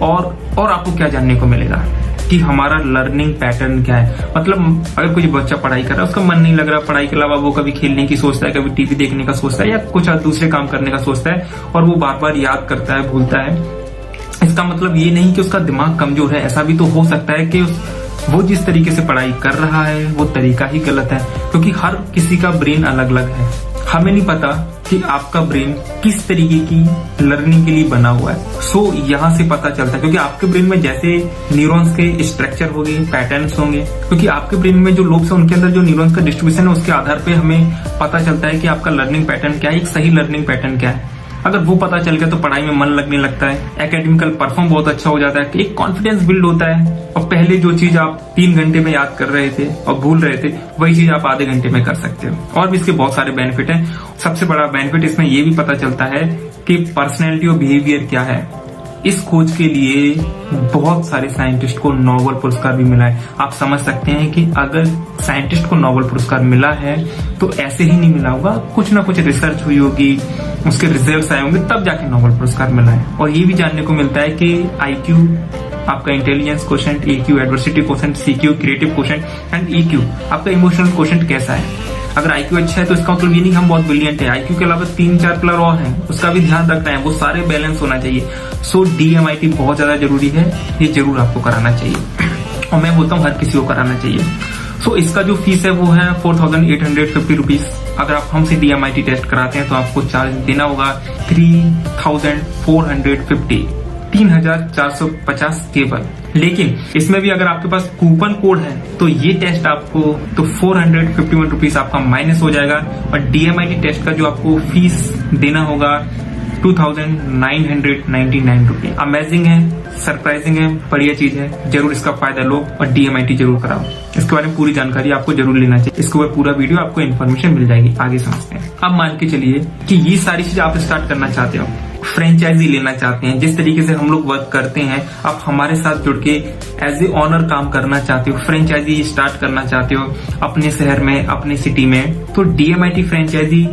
और आपको क्या जानने को मिलेगा कि हमारा लर्निंग पैटर्न क्या है। मतलब अगर कोई बच्चा पढ़ाई कर रहा है, उसका मन नहीं लग रहा पढ़ाई के अलावा, वो कभी खेलने की सोचता है, कभी टीवी देखने का सोचता है या कुछ दूसरे काम करने का सोचता है, और वो बार बार याद करता है, भूलता है। इसका मतलब ये नहीं कि उसका दिमाग कमजोर है। ऐसा भी तो हो सकता है कि वो जिस तरीके से पढ़ाई कर रहा है वो तरीका ही गलत है, क्योंकि हर किसी का ब्रेन अलग अलग है। हमें नहीं पता कि आपका ब्रेन किस तरीके की लर्निंग के लिए बना हुआ है। सो यहाँ से पता चलता है, क्योंकि आपके ब्रेन में जैसे न्यूरॉन्स के स्ट्रक्चर होंगे, पैटर्न्स होंगे, क्योंकि आपके ब्रेन में जो लोब्स है उनके अंदर जो न्यूरॉन्स का डिस्ट्रीब्यूशन है, उसके आधार पे हमें पता चलता है कि आपका लर्निंग पैटर्न क्या है, एक सही लर्निंग पैटर्न क्या है। अगर वो पता चल गया तो पढ़ाई में मन लगने लगता है, एकेडमिकल परफॉर्म बहुत अच्छा हो जाता है, एक कॉन्फिडेंस बिल्ड होता है, और पहले जो चीज आप 3 घंटे में याद कर रहे थे और भूल रहे थे, वही चीज आप आधे घंटे में कर सकते हो। और भी इसके बहुत सारे बेनिफिट हैं। सबसे बड़ा बेनिफिट इसमें ये भी पता चलता है कि पर्सनैलिटी और बिहेवियर क्या है। इस खोज के लिए बहुत सारे साइंटिस्ट को नोबेल पुरस्कार भी मिला है। आप समझ सकते हैं कि अगर साइंटिस्ट को नोबेल पुरस्कार मिला है तो ऐसे ही नहीं मिला होगा, कुछ ना कुछ रिसर्च हुई होगी, उसके रिजल्ट्स आए होंगे, तब जाके नोबेल पुरस्कार मिला है। और ये भी जानने को मिलता है कि IQ आपका intelligence quotient, EQ adversity quotient, CQ creative quotient and EQ आपका इमोशनल क्वोशेंट कैसा है। अगर IQ अच्छा है तो इसका मतलब ये नहीं हम बहुत ब्रिलियंट है। IQ के अलावा 3-4 पिलर और हैं, उसका भी ध्यान रखना है, वो सारे बैलेंस होना चाहिए। सो DMIT बहुत ज्यादा जरूरी है, ये जरूर आपको कराना चाहिए और मैं बोलता हूँ हर किसी को कराना चाहिए। सो इसका जो फीस है वो है 4850 रुपीज। अगर आप हमसे DMIT टेस्ट कराते हैं तो आपको चार्ज देना होगा 3450, 3450 केवल। लेकिन इसमें भी अगर आपके पास कूपन कोड है तो ये टेस्ट आपको तो 451 रुपीज आपका माइनस हो जाएगा और DMIT टेस्ट का जो आपको फीस देना होगा 2999 रुपीज। अमेजिंग है, सरप्राइजिंग है, बढ़िया चीज है, जरूर इसका फायदा लो और DMIT जरूर कराओ। इसके बारे में पूरी जानकारी आपको जरूर लेना चाहिए, इसके ऊपर पूरा वीडियो आपको इन्फॉर्मेशन मिल जाएगी। आगे समझते हैं। अब मान के चलिए कि ये सारी चीज आप स्टार्ट करना चाहते हो, फ्रेंचाइजी लेना चाहते हैं, जिस तरीके से हम लोग वर्क करते हैं आप हमारे साथ जुड़ के एज ए ऑनर काम करना चाहते हो, फ्रेंचाइजी स्टार्ट करना चाहते हो अपने शहर में, अपने सिटी में, तो DMIT फ्रेंचाइजी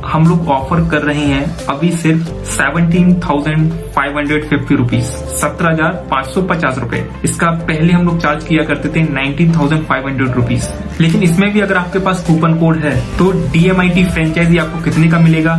हम लोग ऑफर कर रहे हैं अभी सिर्फ 17,550 रुपीज, 17,550 रुपए। इसका पहले हम लोग चार्ज किया करते थे 19,500 रुपीज। लेकिन इसमें भी अगर आपके पास कूपन कोड है तो DMIT फ्रेंचाइजी आपको कितने का मिलेगा,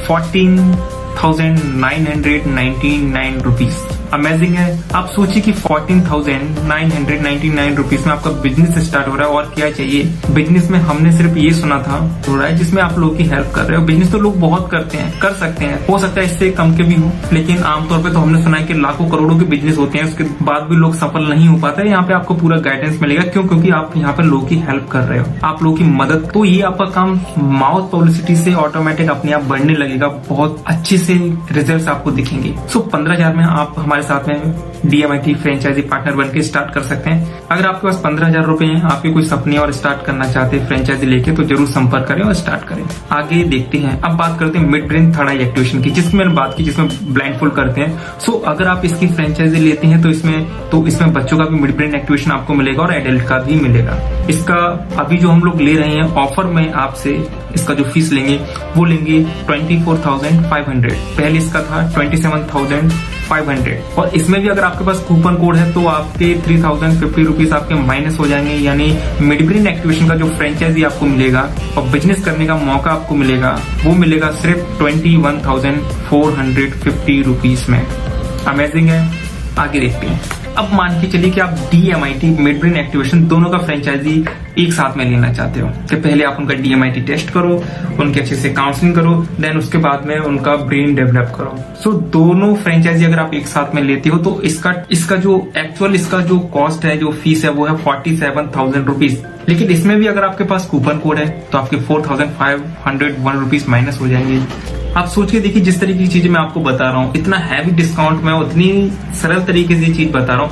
14,999 रुपीज। अमेजिंग है। आप सोचिए कि 14,999 रुपीज में आपका बिजनेस स्टार्ट हो रहा है और क्या चाहिए। बिजनेस में हमने सिर्फ ये सुना था हो रहा है जिसमें आप लोगों की हेल्प कर रहे हो। बिजनेस तो लोग बहुत करते हैं, कर सकते हैं, हो सकता है इससे कम के भी हो, लेकिन आमतौर पे तो हमने सुना है कि लाखों करोड़ों के बिजनेस होते हैं, उसके बाद भी लोग सफल नहीं हो पाते। यहाँ पे आपको पूरा गाइडेंस मिलेगा। क्यों? क्योंकि आप यहाँ पे लोगों की हेल्प कर रहे हो, आप लोगों की मदद। तो ये आपका काम माउथ पब्लिसिटी से ऑटोमेटिक अपने आप बढ़ने लगेगा, बहुत अच्छे से रिजल्ट आपको दिखेंगे। सो 15,000 में आप हमारे साथ में DMIT फ्रेंचाइजी पार्टनर बनके स्टार्ट कर सकते हैं। अगर आपके पास 15,000 रुपए हैं, आपके कोई सपने और स्टार्ट करना चाहते हैं फ्रेंचाइजी लेके, तो जरूर संपर्क करें और स्टार्ट करें। आगे देखते हैं। अब बात करते हैं मिड ब्रेन थर्ड आई एक्टिवेशन की, जिसकी मैंने बात की, जिसमें ब्लाइंडफोल्ड करते हैं। सो अगर आप इसकी फ्रेंचाइजी लेते हैं तो इसमें बच्चों का भी मिड ब्रेन एक्टिवेशन आपको मिलेगा और एडल्ट का भी मिलेगा। इसका अभी जो हम लोग ले रहे हैं ऑफर में आपसे, इसका जो फीस लेंगे वो लेंगे 24,500। पहले इसका था 27,500 और इसमें भी अगर आपके पास कूपन कोड है तो आपके 3,050 रुपीज आपके माइनस हो जाएंगे। यानी मिड ब्रेन एक्टिवेशन का जो फ्रेंचाइजी आपको मिलेगा और बिजनेस करने का मौका आपको मिलेगा वो मिलेगा सिर्फ 21,450 रुपीज में। अमेजिंग है। आगे देखते हैं। अब मान के चलिए कि आप DMIT मिड ब्रेन एक्टिवेशन दोनों का फ्रेंचाइजी एक साथ में लेना चाहते हो कि पहले आप उनका DMIT टेस्ट करो, उनके अच्छे से काउंसलिंग करो, देन उसके बाद में उनका ब्रेन डेवलप करो। सो दोनों फ्रेंचाइजी अगर आप एक साथ में लेते हो तो इसका जो एक्चुअल इसका जो कॉस्ट है, जो फीस है वो है 47,000 रुपीज। लेकिन इसमें भी अगर आपके पास कूपन कोड है तो आपके 4,501 रुपीज माइनस हो जाएंगे। आप सोच के देखिए, जिस तरीके की चीजें मैं आपको बता रहा हूँ, इतना हैवी डिस्काउंट में उतनी सरल तरीके से चीज बता रहा हूँ।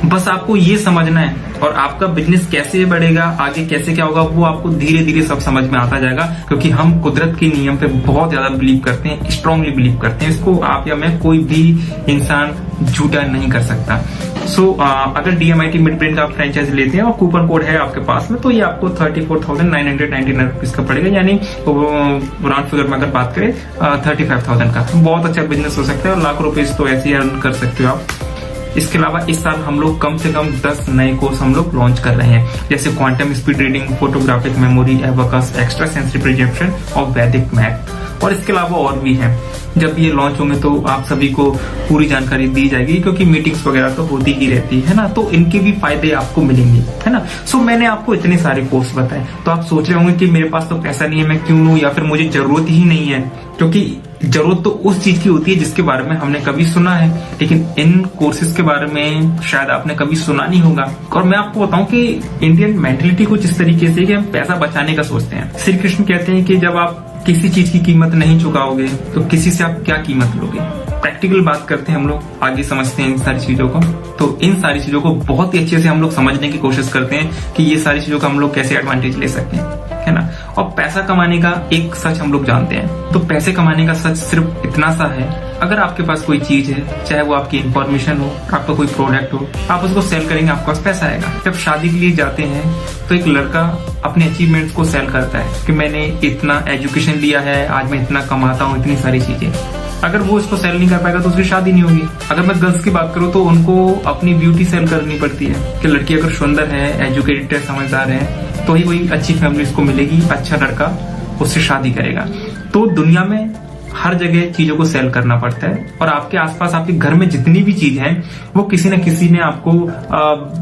बस आपको ये समझना है और आपका बिजनेस कैसे बढ़ेगा, आगे कैसे क्या होगा, वो आपको धीरे धीरे सब समझ में आता जाएगा। क्योंकि हम कुदरत के नियम पे बहुत ज्यादा बिलीव करते हैं, स्ट्रांगली बिलीव करते हैं। इसको आप या मैं, कोई भी इंसान झूठा नहीं कर सकता। सो अगर DMIT मिड ब्रेन का आप फ्रेंचाइज लेते हैं और कूपन कोड है आपके पास में, तो ये आपको 34,999 रुपीज का पड़ेगा। यानी राउंड फिगर में अगर बात करें 35,000 का। बहुत अच्छा बिजनेस हो सकता है और लाखों रुपीज तो ऐसे ही अर्न कर सकते हो आप। इसके अलावा इस साल हम लोग कम से कम 10 नए कोर्स हम लोग लॉन्च कर रहे हैं, जैसे quantum speed reading, photographic memory, abacus, extra sensory projection और वैदिक मैथ। और इसके अलावा और भी हैं। जब ये लॉन्च होंगे तो आप सभी को पूरी जानकारी दी जाएगी, क्योंकि मीटिंग्स वगैरह तो होती ही रहती है ना, तो इनके भी फायदे आपको मिलेंगे, है ना। सो मैंने आपको इतने सारे कोर्स बताए, तो आप सोच रहे होंगे कि मेरे पास तो पैसा नहीं है, मैं क्यों लूं, या फिर मुझे जरूरत ही नहीं है। क्योंकि जरूरत तो उस चीज की होती है जिसके बारे में हमने कभी सुना है, लेकिन इन कोर्सेज के बारे में शायद आपने कभी सुना नहीं होगा। और मैं आपको बताऊं कि इंडियन मेंटेलिटी कुछ इस तरीके से कि हम पैसा बचाने का सोचते हैं। श्री कृष्ण कहते हैं कि जब आप किसी चीज की कीमत नहीं चुकाओगे तो किसी से आप क्या कीमत लोगे। प्रैक्टिकल बात करते हैं, हम लोग आगे समझते हैं इन सारी चीजों को। तो इन सारी चीजों को बहुत ही अच्छे से हम लोग समझने की कोशिश करते हैं कि ये सारी चीजों का हम लोग कैसे एडवांटेज ले सकते हैं, है ना। और पैसा कमाने का एक सच हम लोग जानते हैं। तो पैसे कमाने का सच सिर्फ इतना सा है, अगर आपके पास कोई चीज है, चाहे वो आपकी इंफॉर्मेशन हो, आपका कोई प्रोडक्ट हो, आप उसको सेल करेंगे, आपके पास पैसा आएगा। जब शादी के लिए जाते हैं तो एक लड़का अपने अचीवमेंट्स को सेल करता है कि मैंने इतना एजुकेशन लिया है, आज मैं इतना कमाता हूँ, इतनी सारी चीजें। अगर वो इसको सेल नहीं कर पाएगा तो उसकी शादी नहीं होगी। अगर मैं गर्ल्स की बात करूँ तो उनको अपनी ब्यूटी सेल करनी पड़ती है कि लड़की अगर सुंदर है, एजुकेटेड है, समझदार है, तो ही कोई अच्छी फैमिली उसको मिलेगी, अच्छा लड़का उससे शादी करेगा। तो दुनिया में हर जगह चीजों को सेल करना पड़ता है, और आपके आसपास आपके घर में जितनी भी चीज है वो किसी न किसी ने आपको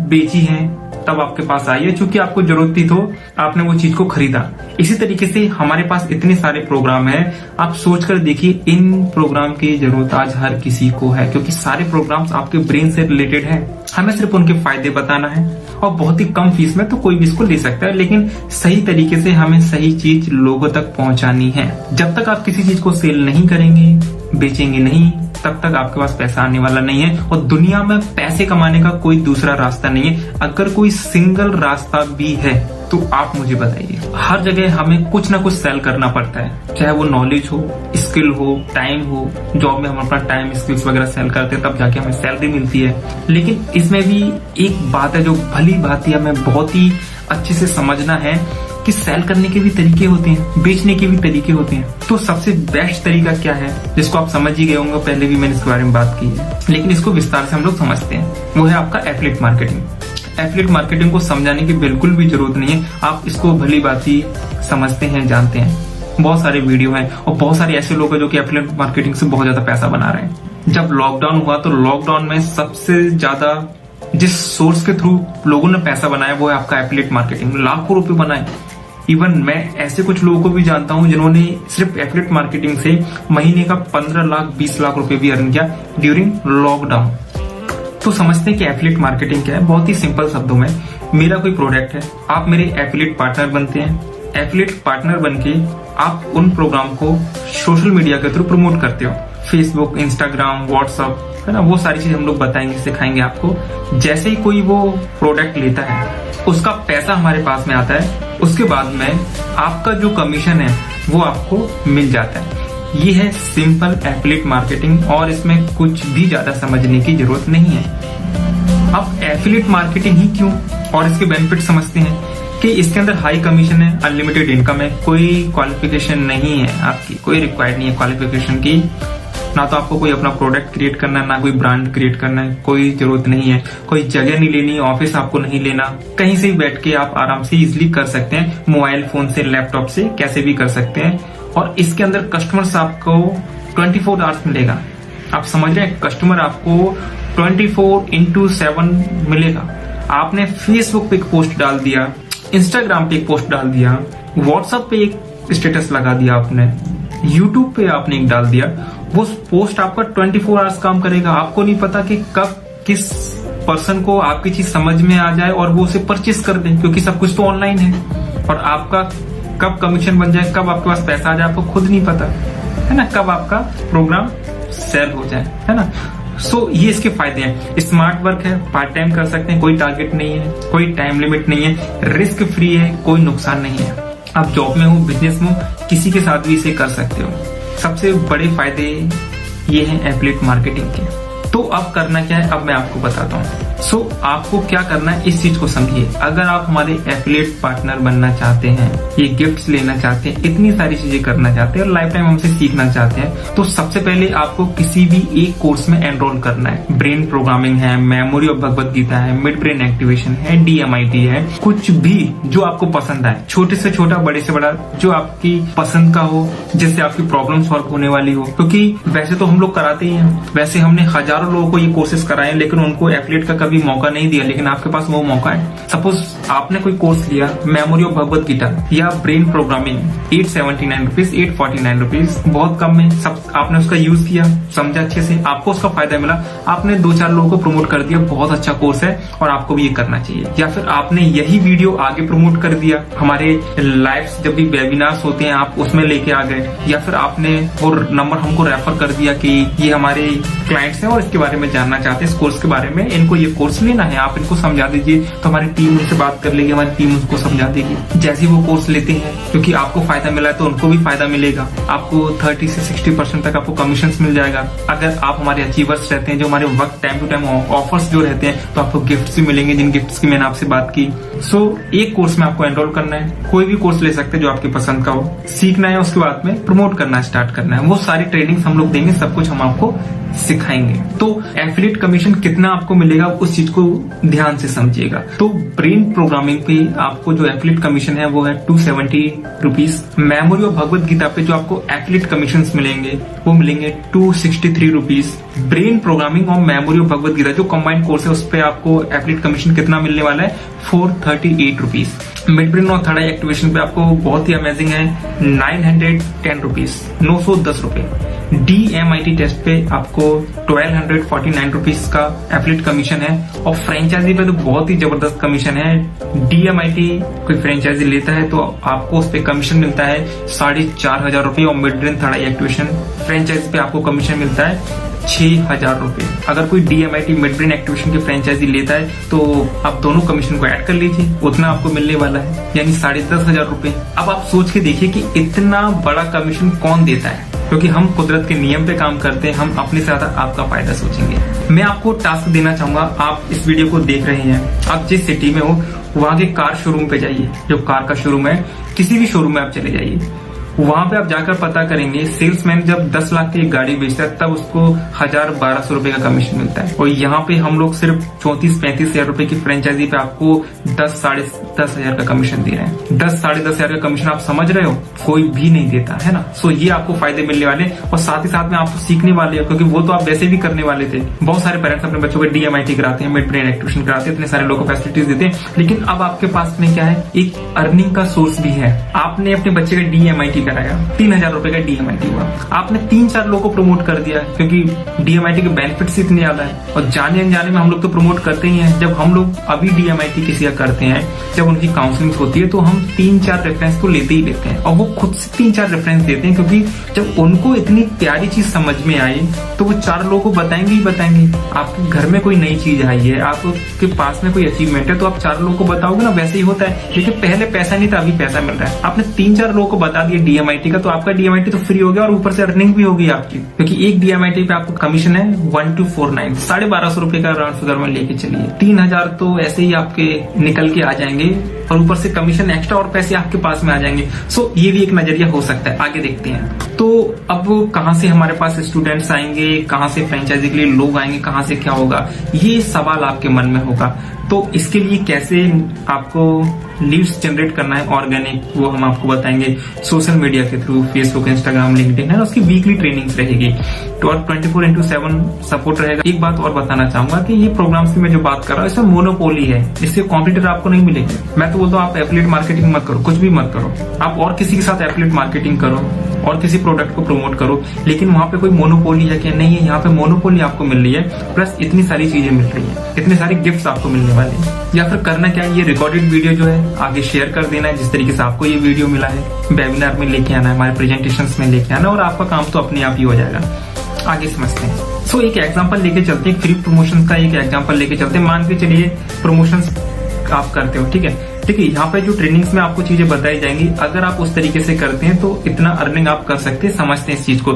बेची है, तब आपके पास आई है, क्योंकि आपको जरूरत थी तो आपने वो चीज को खरीदा। इसी तरीके से हमारे पास इतने सारे प्रोग्राम हैं, आप सोचकर देखिए इन प्रोग्राम की जरूरत आज हर किसी को है, क्योंकि सारे प्रोग्राम्स आपके ब्रेन से रिलेटेड है। हमें सिर्फ उनके फायदे बताना है, और बहुत ही कम फीस में तो कोई भी इसको ले सकता है, लेकिन सही तरीके से हमें सही चीज लोगों तक पहुंचानी है। जब तक आप किसी चीज को सेल नहीं करेंगे, बेचेंगे नहीं, तब तक आपके पास पैसा आने वाला नहीं है। और दुनिया में पैसे कमाने का कोई दूसरा रास्ता नहीं है। अगर कोई सिंगल रास्ता भी है तो आप मुझे बताइए। हर जगह हमें कुछ ना कुछ सेल करना पड़ता है, चाहे वो नॉलेज हो, स्किल हो, टाइम हो। जॉब में हम अपना टाइम, स्किल्स वगैरह सेल करते हैं, तब जाके हमें सैलरी मिलती है। लेकिन इसमें भी एक बात है जो भली भांति हमें बहुत ही अच्छे से समझना है कि सेल करने के भी तरीके होते हैं, बेचने के भी तरीके होते हैं। तो सबसे बेस्ट तरीका क्या है, जिसको आप समझ ही गए होंगे, पहले भी मैंने इसके बारे में बात की है, लेकिन इसको विस्तार से हम लोग समझते हैं, वो है आपका एफिलिएट मार्केटिंग। एफिलिएट मार्केटिंग को समझाने की बिल्कुल भी जरूरत नहीं है, आप इसको भली भांति समझते हैं, जानते हैं। बहुत सारे वीडियो हैं और बहुत सारे ऐसे लोग हैं जो कि एफिलिएट मार्केटिंग से बहुत ज्यादा पैसा बना रहे हैं। जब लॉकडाउन हुआ तो लॉकडाउन में सबसे ज्यादा जिस सोर्स के थ्रू लोगों ने पैसा बनाया वो है आपका एफिलिएट मार्केटिंग। लाखों रुपए बनाए। इवन मैं ऐसे कुछ लोगों को भी जानता हूं जिन्होंने सिर्फ एफिलिएट मार्केटिंग से महीने का 15 लाख 20 लाख रुपए भी अर्न किया ड्यूरिंग लॉकडाउन। तो समझते हैं कि एफिलिएट मार्केटिंग क्या है। बहुत ही सिंपल शब्दों में, मेरा कोई प्रोडक्ट है, आप मेरे एफिलिएट पार्टनर बनते हैं। एफिलिएट पार्टनर बनके आप उन प्रोग्राम को सोशल मीडिया के थ्रू प्रमोट करते हो, फेसबुक, इंस्टाग्राम, व्हाट्सएप, है ना। वो सारी चीज हम लोग बताएंगे, सिखाएंगे आपको। जैसे ही कोई वो प्रोडक्ट लेता है, उसका पैसा हमारे पास में आता है, उसके बाद में आपका जो कमीशन है वो आपको मिल जाता है। ये है सिंपल एफिलिएट मार्केटिंग, और इसमें कुछ भी ज्यादा समझने की जरूरत नहीं है। अब एफिलिएट मार्केटिंग ही क्यों, और इसके बेनिफिट समझते हैं कि इसके अंदर हाई कमीशन है, अनलिमिटेड इनकम है, कोई क्वालिफिकेशन नहीं है आपकी, कोई रिक्वायर्ड नहीं है क्वालिफिकेशन की। ना तो आपको कोई अपना प्रोडक्ट क्रिएट करना है, ना कोई ब्रांड क्रिएट करना है, कोई जरूरत नहीं है। कोई जगह नहीं लेनी, ऑफिस आपको नहीं लेना, कहीं से भी बैठ के आप आराम से इजिली कर सकते हैं, मोबाइल फोन से, लैपटॉप से, कैसे भी कर सकते हैं। और इसके अंदर कस्टमर्स आपको 24 आवर्स मिलेगा। आप समझ रहे हैं, कस्टमर आपको 24/7 मिलेगा। आपने फेसबुक पे एक पोस्ट डाल दिया, इंस्टाग्राम पे एक पोस्ट डाल दिया, व्हाट्सएप पे एक स्टेटस लगा दिया आपने, यूट्यूब पे आपने एक डाल दिया, वो पोस्ट आपका 24 आवर्स काम करेगा। आपको नहीं पता कि कब किस पर्सन को आपकी चीज समझ में आ जाए और वो उसे परचेस कर दे, क्योंकि सब कुछ तो ऑनलाइन है। और आपका कब कमीशन बन जाए, कब आपके पास पैसा आ जाए, आपको खुद नहीं पता, है ना। कब आपका प्रोग्राम सेल हो जाए, है ना। सो ये इसके फायदे हैं। स्मार्ट वर्क है, पार्ट टाइम कर सकते हैं, कोई टारगेट नहीं है, कोई टाइम लिमिट नहीं है, रिस्क फ्री है, कोई नुकसान नहीं है। आप जॉब में हो, बिजनेस में हो, किसी के साथ भी इसे कर सकते हो। सबसे बड़े फायदे ये हैं एफिलिएट मार्केटिंग के। तो अब करना क्या है, अब मैं आपको बताता हूँ। सो आपको क्या करना है, इस चीज को समझिए। अगर आप हमारे एफिलिएट पार्टनर बनना चाहते हैं, ये गिफ्ट्स लेना चाहते हैं, इतनी सारी चीजें करना चाहते हैं और लाइफ टाइम हमसे सीखना चाहते हैं, तो सबसे पहले आपको किसी भी एक कोर्स में एनरोल करना है। ब्रेन प्रोग्रामिंग है, मेमोरी ऑफ भगवत गीता है, मिड ब्रेन एक्टिवेशन है, DMIT है, कुछ भी जो आपको पसंद आए, छोटे से छोटा, बड़े से बड़ा, जो आपकी पसंद का हो, जिससे आपकी प्रॉब्लम सॉल्व होने वाली हो। क्योंकि वैसे तो हम लोग कराते ही हैं, वैसे हमने हजारों हजारों लोगों को ये कोर्सेज कराए, लेकिन उनको एफिलिएट का कभी मौका नहीं दिया, लेकिन आपके पास वो मौका है। सपोज आपने कोई कोर्स लिया, मेमोरी ऑफ भगवत गीता या ब्रेन प्रोग्रामिंग, 879 रुपीज, 849 रुपीज, बहुत कम में सब आपने उसका यूज किया, समझा अच्छे से, आपको उसका फायदा मिला, आपने 2-4 लोगों को प्रमोट कर दिया, बहुत अच्छा कोर्स है और आपको भी ये करना चाहिए। या फिर आपने यही वीडियो आगे प्रमोट कर दिया, हमारे लाइव जब भी वेबिनार्स होते हैं आप उसमें लेके आ गए, या फिर आपने वो नंबर हमको रेफर कर दिया कि ये हमारे क्लाइंट्स हैं और इसके बारे में जानना चाहते हैं, इस कोर्स के बारे में, इनको ये कोर्स लेना है, आप इनको समझा दीजिए, तो हमारी टीम उनसे बात कर लेगी, हमारी टीम उनको समझा देगी। जैसे वो कोर्स लेते हैं, क्योंकि आपको फायदा मिला है तो उनको भी फायदा मिलेगा, आपको 30 से 60% तक आपको कमीशन मिल जाएगा। अगर आप हमारे अचीवर्स रहते हैं, जो हमारे वक्त टाइम टू टाइम ऑफर्स जो रहते हैं, तो आपको गिफ्ट्स भी मिलेंगे, जिन गिफ्ट्स की मैंने आपसे बात की। एक कोर्स में आपको एनरोल करना है, कोई भी कोर्स ले सकते हैं जो आपकी पसंद का हो, सीखना है, उसके बाद में प्रमोट करना स्टार्ट करना है, वो सारी ट्रेनिंग्स हम लोग देंगे, सब कुछ हम आपको सिखाएंगे। तो एफिलिएट कमीशन कितना आपको मिलेगा उस चीज को ध्यान से समझिएगा। तो ब्रेन प्रोग्रामिंग पे आपको जो एफिलिएट कमीशन है वो है 270 rupees. Memory of Bhagavad Gita पे जो आपको एफिलिएट कमीशन मिलेंगे वो मिलेंगे 263 रुपीज। ब्रेन प्रोग्रामिंग और मेमोरी ऑफ भगवत गीता जो कंबाइंड कोर्स है उस पे आपको एफिलिएट कमीशन कितना मिलने वाला है, 438 रुपीज। मिड ब्रेन और थर्ड आई एक्टिवेशन पे आपको बहुत ही अमेजिंग है, 910 रुपीज, 910 रुपए। DMIT टेस्ट पे आपको 1249 रुपीज का एफिलिएट कमीशन है, और फ्रेंचाइजी पे तो बहुत ही जबरदस्त कमीशन है। DMIT कोई फ्रेंचाइजी लेता है तो आपको उस पे कमीशन मिलता है 4,500 रुपए, और मिड ब्रेन थर्ड आई एक्टिवेशन फ्रेंचाइजी पे आपको कमीशन मिलता है 6,000 रुपए। अगर कोई DMIT मिड ब्रेन एक्टिवेशन की फ्रेंचाइजी लेता है तो आप दोनों कमीशन को ऐड कर लीजिए, उतना आपको मिलने वाला है, यानी 10,500 रुपए। अब आप सोच के देखिए कि इतना बड़ा कमीशन कौन देता है, क्योंकि हम कुदरत के नियम पे काम करते हैं, हम अपने से ज्यादा आपका फायदा सोचेंगे। मैं आपको टास्क देना चाहूंगा, आप इस वीडियो को देख रहे हैं, आप जिस सिटी में हो वहां के कार शोरूम पे जाइए, जो कार का शोरूम है, किसी भी शोरूम में आप चले जाइए, वहां पे आप जाकर पता करेंगे सेल्समैन जब 10 लाख की एक गाड़ी बेचता है तब उसको 1,000-1,200 रुपए का कमीशन मिलता है, और यहाँ पे हम लोग सिर्फ 34-35 हजार रुपए की फ्रेंचाइजी पे आपको 10-10,5 हजार का कमीशन दे रहे हैं। 10-10,5 हजार का कमीशन आप समझ रहे हो, कोई भी नहीं देता है ना। सो ये आपको फायदे मिलने वाले, और साथ ही साथ में आप सीखने वाले हो, क्योंकि वो तो आप वैसे भी करने वाले थे। बहुत सारे पेरेंट्स अपने बच्चों को DMIT कराते हैं, मिड ब्रेन एक्टिवेशन कराते हैं, इतने सारे लोगों को फैसिलिटीज देते हैं, लेकिन अब आपके पास में क्या है, एक अर्निंग का सोर्स भी है। आपने अपने बच्चे का DMIT कराया, 3,000 रुपए का DMIT हुआ, आपने 3-4 लोगों को प्रमोट कर दिया, क्योंकि DMIT के बेनिफिट्स इतने ज्यादा है, और जाने अनजाने में हम लोग तो प्रमोट करते ही हैं। जब हम लोग अभी DMIT किसी का करते हैं, जब उनकी काउंसलिंग होती है तो हम 3-4 रेफरेंस को लेते ही लेते हैं, और वो खुद से 3-4 रेफरेंस देते हैं, क्योंकि जब उनको इतनी प्यारी चीज समझ में आई तो वो 4 लोगों को बताएंगे ही बताएंगे। आपके घर में कोई नई चीज आई है, आपके पास में कोई अचीवमेंट है, तो आप 4 लोगों को बताओगे ना, वैसे ही होता है। देखिए पहले पैसा नहीं था, अभी पैसा मिल रहा है, आपने 3-4 लोगों को बता दिया DMIT का, तो आपका DMIT तो फ्री हो गया और ऊपर से अर्निंग भी होगी आपकी, क्योंकि एक DMIT पे आपको कमीशन है 1249, 1,250 रुपए का राउंड फिगर में लेके चलिए, 3,000 तो ऐसे ही आपके निकल के आ जाएंगे, और ऊपर से कमीशन एक्स्ट्रा और पैसे आपके पास में आ जाएंगे। सो ये भी एक नजरिया हो सकता है, आगे देखते हैं। तो अब कहां से हमारे पास स्टूडेंट्स आएंगे, कहां से फ्रेंचाइजी के लिए लोग आएंगे, कहां से क्या होगा, ये सवाल आपके मन में होगा। तो इसके लिए कैसे आपको लीड्स जनरेट करना है ऑर्गेनिक, वो हम आपको बताएंगे सोशल मीडिया के थ्रू, फेसबुक, इंस्टाग्राम, लिंक्डइन है, उसकी वीकली ट्रेनिंग्स रहेगी, तो 24/7 सपोर्ट रहेगा। एक बात और बताना चाहूंगा कि ये प्रोग्राम्स की मैं जो बात कर रहा हूँ, इसमें मोनोपोली है, इससे कॉम्पिटिटर आपको नहीं मिलेंगे। मैं तो बोलता हूँ आप एफिलिएट मार्केटिंग मत करो, कुछ भी मत करो, आप और किसी के साथ एफिलिएट मार्केटिंग करो और किसी प्रोडक्ट को प्रमोट करो, लेकिन वहां पे कोई मोनोपोली है क्या? नहीं है, यहाँ पे मोनोपोली आपको मिल रही है, प्लस इतनी सारी चीजें मिल रही है, इतने सारे गिफ्ट्स आपको मिलने वाले हैं। या फिर करना क्या है, ये रिकॉर्डेड वीडियो जो है आगे शेयर कर देना है, जिस तरीके से आपको ये वीडियो मिला है, वेबिनार में लेके आना है, हमारे प्रेजेंटेशंस में लेके आना, और आपका काम तो अपने आप ही हो जाएगा। आगे समझते हैं। सो एक एग्जांपल लेके चलते हैं, फ्री प्रमोशन का एक एग्जांपल लेके चलते हैं। मान के चलिए प्रमोशंस आप करते हो, ठीक है, यहाँ पे जो ट्रेनिंग्स में आपको चीजें बताई जाएंगी, अगर आप उस तरीके से करते हैं तो इतना अर्निंग आप कर सकते हैं। समझते हैं इस चीज को।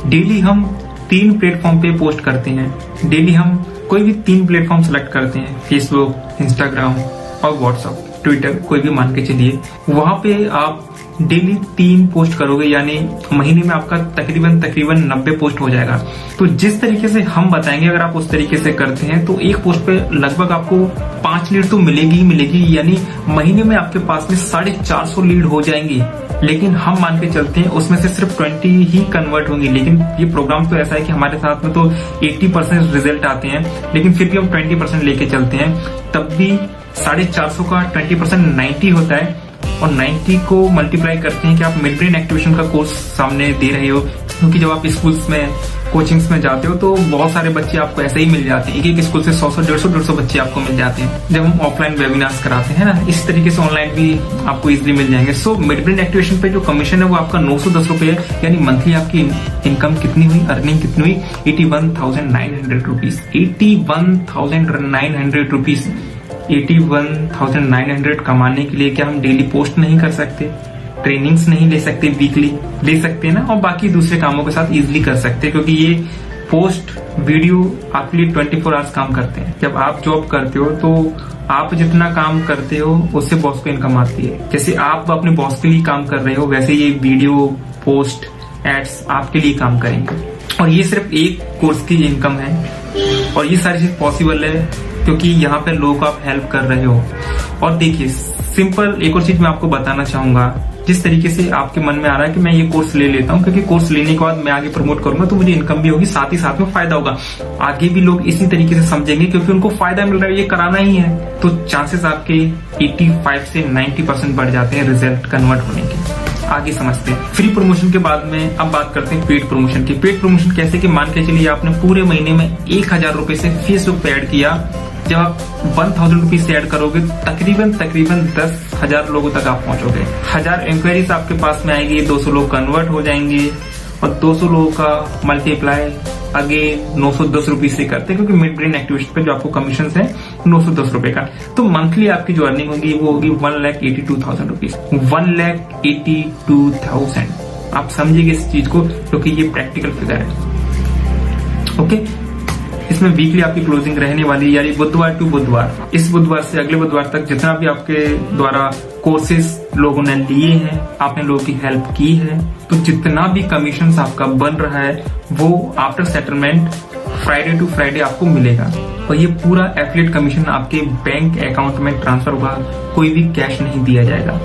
डेली हम 3 प्लेटफॉर्म पे पोस्ट करते हैं, डेली हम कोई भी 3 प्लेटफॉर्म सेलेक्ट करते हैं, फेसबुक, इंस्टाग्राम और व्हाट्सएप। ट्विटर कोई भी मान के चलिए, वहां पे आप डेली 3 पोस्ट करोगे, यानी महीने में आपका तकरीबन 90 पोस्ट हो जाएगा। तो जिस तरीके से हम बताएंगे अगर आप उस तरीके से करते हैं तो एक पोस्ट पे लगभग आपको 5 लीड तो मिलेगी ही मिलेगी, यानी महीने में आपके पास में 450 लीड हो जाएंगी। लेकिन हम मान के चलते हैं उसमें से सिर्फ 20 ही कन्वर्ट होंगी। लेकिन ये प्रोग्राम तो ऐसा है कि हमारे साथ में तो 80% रिजल्ट आते हैं, लेकिन फिर भी हम 20% लेके चलते हैं, तब भी 450 का 20% 90 होता है। और 90 को मल्टीप्लाई करते हैं कि आप मिड ब्रेन एक्टिवेशन का कोर्स सामने दे रहे हो, क्योंकि जब आप स्कूल्स में कोचिंग्स में जाते हो तो बहुत सारे बच्चे आपको ऐसे ही मिल जाते हैं। एक स्कूल से 100 150 बच्चे आपको मिल जाते हैं जब हम ऑफलाइन वेबिनार्स कराते हैं ना। इस तरीके से ऑनलाइन भी आपको इजिली मिल जाएंगे। सो मिड ब्रेन एक्टिवेशन पे जो कमीशन है वो आपका 910 रुपए है, यानी मंथली आपकी इनकम कितनी हुई, अर्निंग कितनी हुई, 81,900 रुपीज। 81,900 रुपीज। 81,900 कमाने के लिए क्या हम डेली पोस्ट नहीं कर सकते, ट्रेनिंग्स नहीं ले सकते, वीकली ले सकते हैं ना, और बाकी दूसरे कामों के साथ इजीली कर सकते हैं, क्योंकि ये पोस्ट वीडियो आपके लिए 24 आवर्स काम करते हैं। जब आप जॉब करते हो तो आप जितना काम करते हो उससे बॉस को इनकम आती है। जैसे आप अपने बॉस के लिए काम कर रहे हो, वैसे ये वीडियो, पोस्ट, एड्स आपके लिए काम करेंगे। और ये सिर्फ एक कोर्स की इनकम है, और ये सारी चीज पॉसिबल है क्योंकि यहाँ पे लोगों को आप हेल्प कर रहे हो। और देखिए सिंपल एक और चीज मैं आपको बताना चाहूंगा, जिस तरीके से आपके मन में आ रहा है कि मैं ये कोर्स ले लेता हूँ, क्योंकि कोर्स लेने के बाद मैं आगे प्रमोट करूंगा तो मुझे इनकम भी होगी, साथ ही साथ में फायदा होगा। आगे भी लोग इसी तरीके से समझेंगे क्योंकि उनको फायदा मिल रहा है, ये कराना ही है। तो चांसेस आपके 85 से 90% बढ़ जाते हैं रिजल्ट कन्वर्ट होने के। आगे समझते हैं। फ्री प्रमोशन के बाद में अब बात करते हैं पेड प्रमोशन की। पेड प्रमोशन कैसे कि मान के चलिए आपने पूरे महीने में 1000 रुपए से फेसबुक पे ऐड किया। जब आप 1000 रुपीज से ऐड करोगे तकरीबन 10,000 लोगों तक आप पहुंचोगे। 1000 इंक्वायरीज आपके पास में आएगी, 200 लोग कन्वर्ट हो जाएंगे, और 200 लोगों का मल्टीप्लाई अगेन 910 रुपीज से करते हैं, क्योंकि मिड ब्रेन एक्टिवेशन पे जो आपको कमीशन है 910 रुपए का। तो मंथली आपकी जो अर्निंग होगी वो होगी 1,82,000 रुपीज। 1,82,000 आप समझिएगा इस चीज को, क्योंकि ये प्रैक्टिकल फिगर है। ओके, इसमें वीकली आपकी क्लोजिंग रहने वाली, यानी बुधवार टू बुधवार, इस बुधवार से अगले बुधवार तक जितना भी आपके द्वारा कोर्सेज लोगों ने लिए हैं, आपने लोगों की हेल्प की है, तो जितना भी कमीशन आपका बन रहा है वो after settlement Friday to Friday आपको मिलेगा। और ये पूरा एफिलिएट कमीशन आपके बैंक अकाउंट में ट्रांसफर होगा, कोई भी कैश नहीं दिया जाएगा।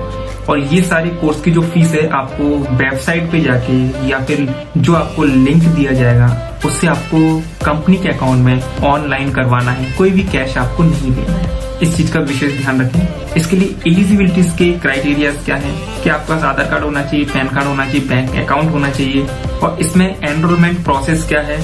और ये सारी कोर्स की जो फीस है आपको वेबसाइट पे जाके या फिर जो आपको लिंक दिया जाएगा उससे आपको कंपनी के अकाउंट में ऑनलाइन करवाना है, कोई भी कैश आपको नहीं देना है। इस चीज का विशेष ध्यान रखें। इसके लिए एलिजिबिलिटीज के क्राइटेरिया क्या है कि आपके पास आधार कार्ड होना चाहिए, पैन कार्ड होना चाहिए, बैंक अकाउंट होना चाहिए, और इसमें एनरोलमेंट प्रोसेस क्या है,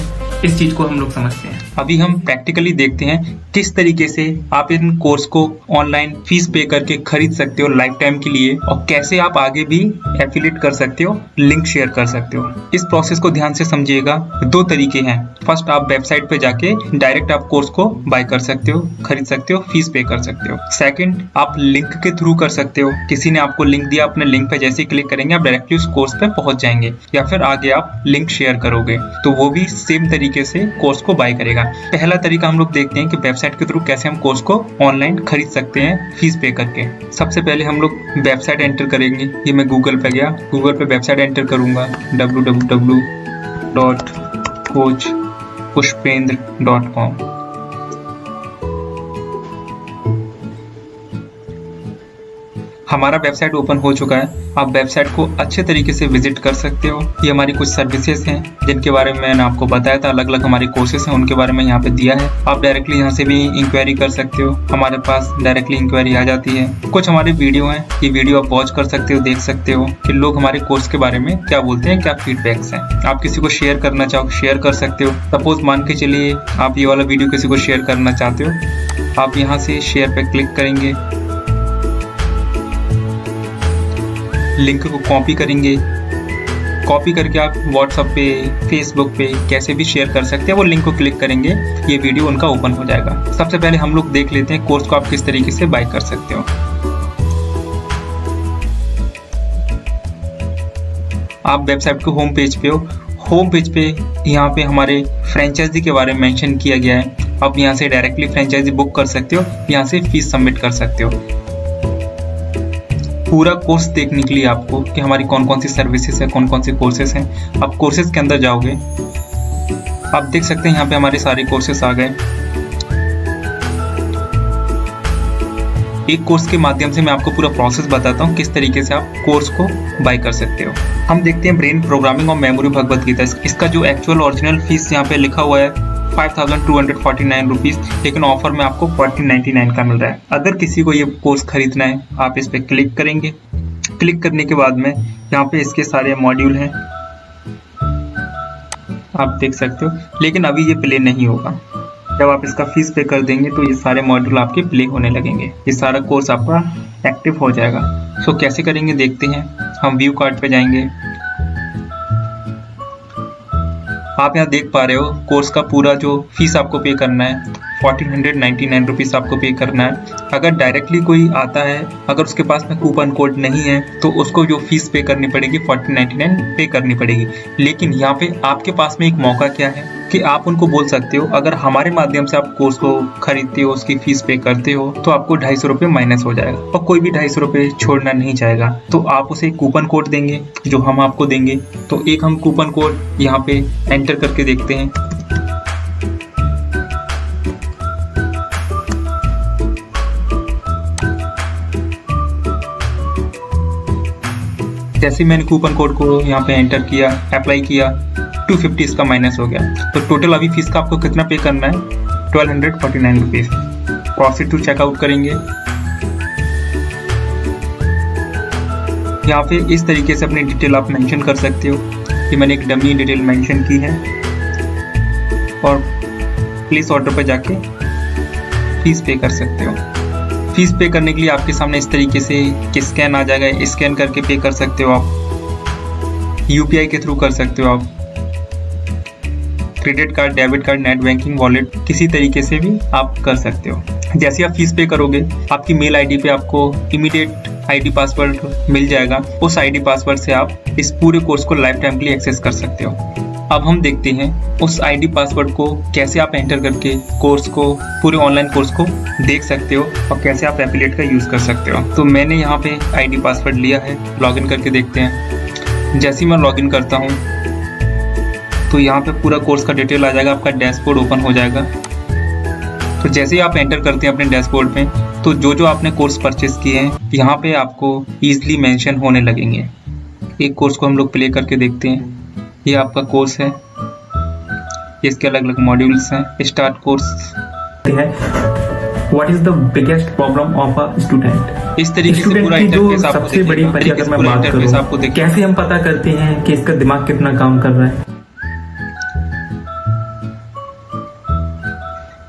इस चीज को हम लोग समझते हैं। अभी हम प्रैक्टिकली देखते हैं किस तरीके से आप इन कोर्स को ऑनलाइन फीस पे करके खरीद सकते हो लाइफ टाइम के लिए, और कैसे आप आगे भी एफिलिएट कर सकते हो, लिंक शेयर कर सकते हो। इस प्रोसेस को ध्यान से समझिएगा। 2 तरीके हैं। फर्स्ट, आप वेबसाइट पे जाके डायरेक्ट आप कोर्स को बाय कर सकते हो, खरीद सकते हो, फीस पे कर सकते हो। सेकंड, आप लिंक के थ्रू कर सकते हो। किसी ने आपको लिंक दिया, अपने लिंक पे जैसे क्लिक करेंगे आप डायरेक्टली उस कोर्स पे पहुंच जाएंगे, या फिर आगे आप लिंक शेयर करोगे तो वो भी सेम तरीके से कोर्स को बाय करेगा। पहला तरीका हम लोग देखते हैं कि वेबसाइट के थ्रू कैसे हम कोर्स को ऑनलाइन खरीद सकते हैं फीस पे करके। सबसे पहले हम लोग वेबसाइट एंटर करेंगे। ये मैं गूगल पे गया, गूगल पे वेबसाइट एंटर करूंगा www.coachpushpendra.com। हमारा वेबसाइट ओपन हो चुका है। आप वेबसाइट को अच्छे तरीके से विजिट कर सकते हो। ये हमारी कुछ सर्विसेज हैं जिनके बारे में मैंने आपको बताया था, अलग अलग हमारे कोर्सेज हैं उनके बारे में यहाँ पे दिया है। आप डायरेक्टली यहाँ से भी इंक्वायरी कर सकते हो, हमारे पास डायरेक्टली इंक्वायरी आ जाती है। कुछ हमारे वीडियो हैं, ये वीडियो आप वॉच कर सकते हो, देख सकते हो कि लोग हमारे कोर्स के बारे में क्या बोलते हैं, क्या फीडबैक्स हैं। आप किसी को शेयर करना चाहो शेयर कर सकते हो। सपोज मान के चलिए आप ये वाला वीडियो किसी को शेयर करना चाहते हो, आप यहाँ से शेयर पे क्लिक करेंगे, लिंक को कॉपी करेंगे, कॉपी करके आप व्हाट्सएप पे, फेसबुक पे कैसे भी शेयर कर सकते हैं। वो लिंक को क्लिक करेंगे, ये वीडियो उनका ओपन हो जाएगा। सबसे पहले हम लोग देख लेते हैं कोर्स को आप किस तरीके से बाय कर सकते हो। आप वेबसाइट के होम पेज पे हो। होम पेज पे यहाँ पे हमारे फ्रेंचाइजी के बारे में मेंशन किया गया है। आप यहाँ से डायरेक्टली फ्रेंचाइजी बुक कर सकते हो, यहाँ से फीस सबमिट कर सकते हो। पूरा कोर्स देखने के लिए आपको कि हमारी कौन कौन सी सर्विसेज है, कौन कौन से कोर्सेज हैं, आप कोर्सेज के अंदर जाओगे, आप देख सकते हैं यहाँ पे हमारे सारे कोर्सेज आ गए। एक कोर्स के माध्यम से मैं आपको पूरा प्रोसेस बताता हूँ किस तरीके से आप कोर्स को बाय कर सकते हो। हम देखते हैं ब्रेन प्रोग्रामिंग और मेमोरी भगवत गीता। इसका जो एक्चुअल ओरिजिनल फीस यहाँ पे लिखा हुआ है 5249 रुपीज, लेकिन ऑफर में आपको 1499 का मिल रहा है। अगर किसी को ये कोर्स खरीदना है, आप इस पे क्लिक करेंगे। क्लिक करने के बाद में यहाँ पे इसके सारे मॉड्यूल हैं, आप देख सकते हो, लेकिन अभी ये प्ले नहीं होगा। जब आप इसका फीस पे कर देंगे तो ये सारे मॉड्यूल आपके प्ले होने लगेंगे, ये सारा कोर्स आपका एक्टिव हो जाएगा। सो कैसे करेंगे देखते हैं। हम व्यू कार्ड पे जाएंगे। आप यहाँ देख पा रहे हो कोर्स का पूरा जो फीस आपको पे करना है 1499 रुपीज आपको पे करना है। अगर डायरेक्टली कोई आता है, अगर उसके पास में कूपन कोड नहीं है तो उसको जो फीस पे करनी पड़ेगी 1499 पे करनी पड़ेगी। लेकिन यहाँ पे आपके पास में एक मौका क्या है कि आप उनको बोल सकते हो, अगर हमारे माध्यम से आप कोर्स को खरीदते हो, उसकी फीस पे करते हो तो आपको 250 रुपये माइनस हो जाएगा और कोई भी 250 रुपये छोड़ना नहीं चाहेगा। तो आप उसे कूपन कोड देंगे जो हम आपको देंगे। तो एक हम कूपन कोड यहाँ पे एंटर करके देखते हैं। जैसे मैंने कूपन कोड को यहाँ पे एंटर किया, अप्लाई किया, 250 इसका माइनस हो गया। तो टोटल अभी फीस का आपको कितना पे करना है 1249 रुपीज। प्रोसीड टू चेकआउट करेंगे। यहाँ पे इस तरीके से अपनी डिटेल आप मेंशन कर सकते हो कि मैंने एक डमी डिटेल मेंशन की है और प्लीज ऑर्डर पर जाके फीस पे कर सकते हो। फीस पे करने के लिए आपके सामने इस तरीके से कि स्कैन आ जाएगा, स्कैन करके पे कर सकते हो आप। यूपीआई के थ्रू कर सकते हो आप, credit card, debit card, net banking, wallet, किसी तरीके से भी आप कर सकते हो। जैसे आप फीस पे करोगे आपकी मेल आईडी पे आपको इमीडिएट आईडी पासवर्ड मिल जाएगा। उस आईडी पासवर्ड से आप इस पूरे कोर्स को लाइफ टाइम के लिए एक्सेस कर सकते हो। अब हम देखते हैं उस आईडी पासवर्ड को कैसे आप एंटर करके कोर्स को, पूरे ऑनलाइन कोर्स को देख सकते हो और कैसे आप एफिलिएट का यूज कर सकते हो। तो मैंने यहाँ पे आईडी पासवर्ड लिया है, लॉगिन करके देखते हैं। जैसे ही मैं लॉगिन करता हूँ तो यहाँ पे पूरा कोर्स का डिटेल आ जाएगा, आपका डैशबोर्ड ओपन हो जाएगा। तो जैसे ही आप एंटर करते हैं अपने डैशबोर्ड में तो जो आपने कोर्स परचेस किए हैं यहाँ पे आपको ईजिली मेंशन होने लगेंगे। एक कोर्स को हम लोग प्ले करके देखते हैं। ये आपका कोर्स है, इसके अलग अलग मॉड्यूल्स हैं। स्टार्ट कोर्स है what is the biggest problem of a student. इस तरीके से पूरा इंटरफेस आपको सबसे बड़ी परीक्षा अगर मैं बात करूं, कैसे हम पता करते हैं कि इसका दिमाग कितना काम कर रहा है।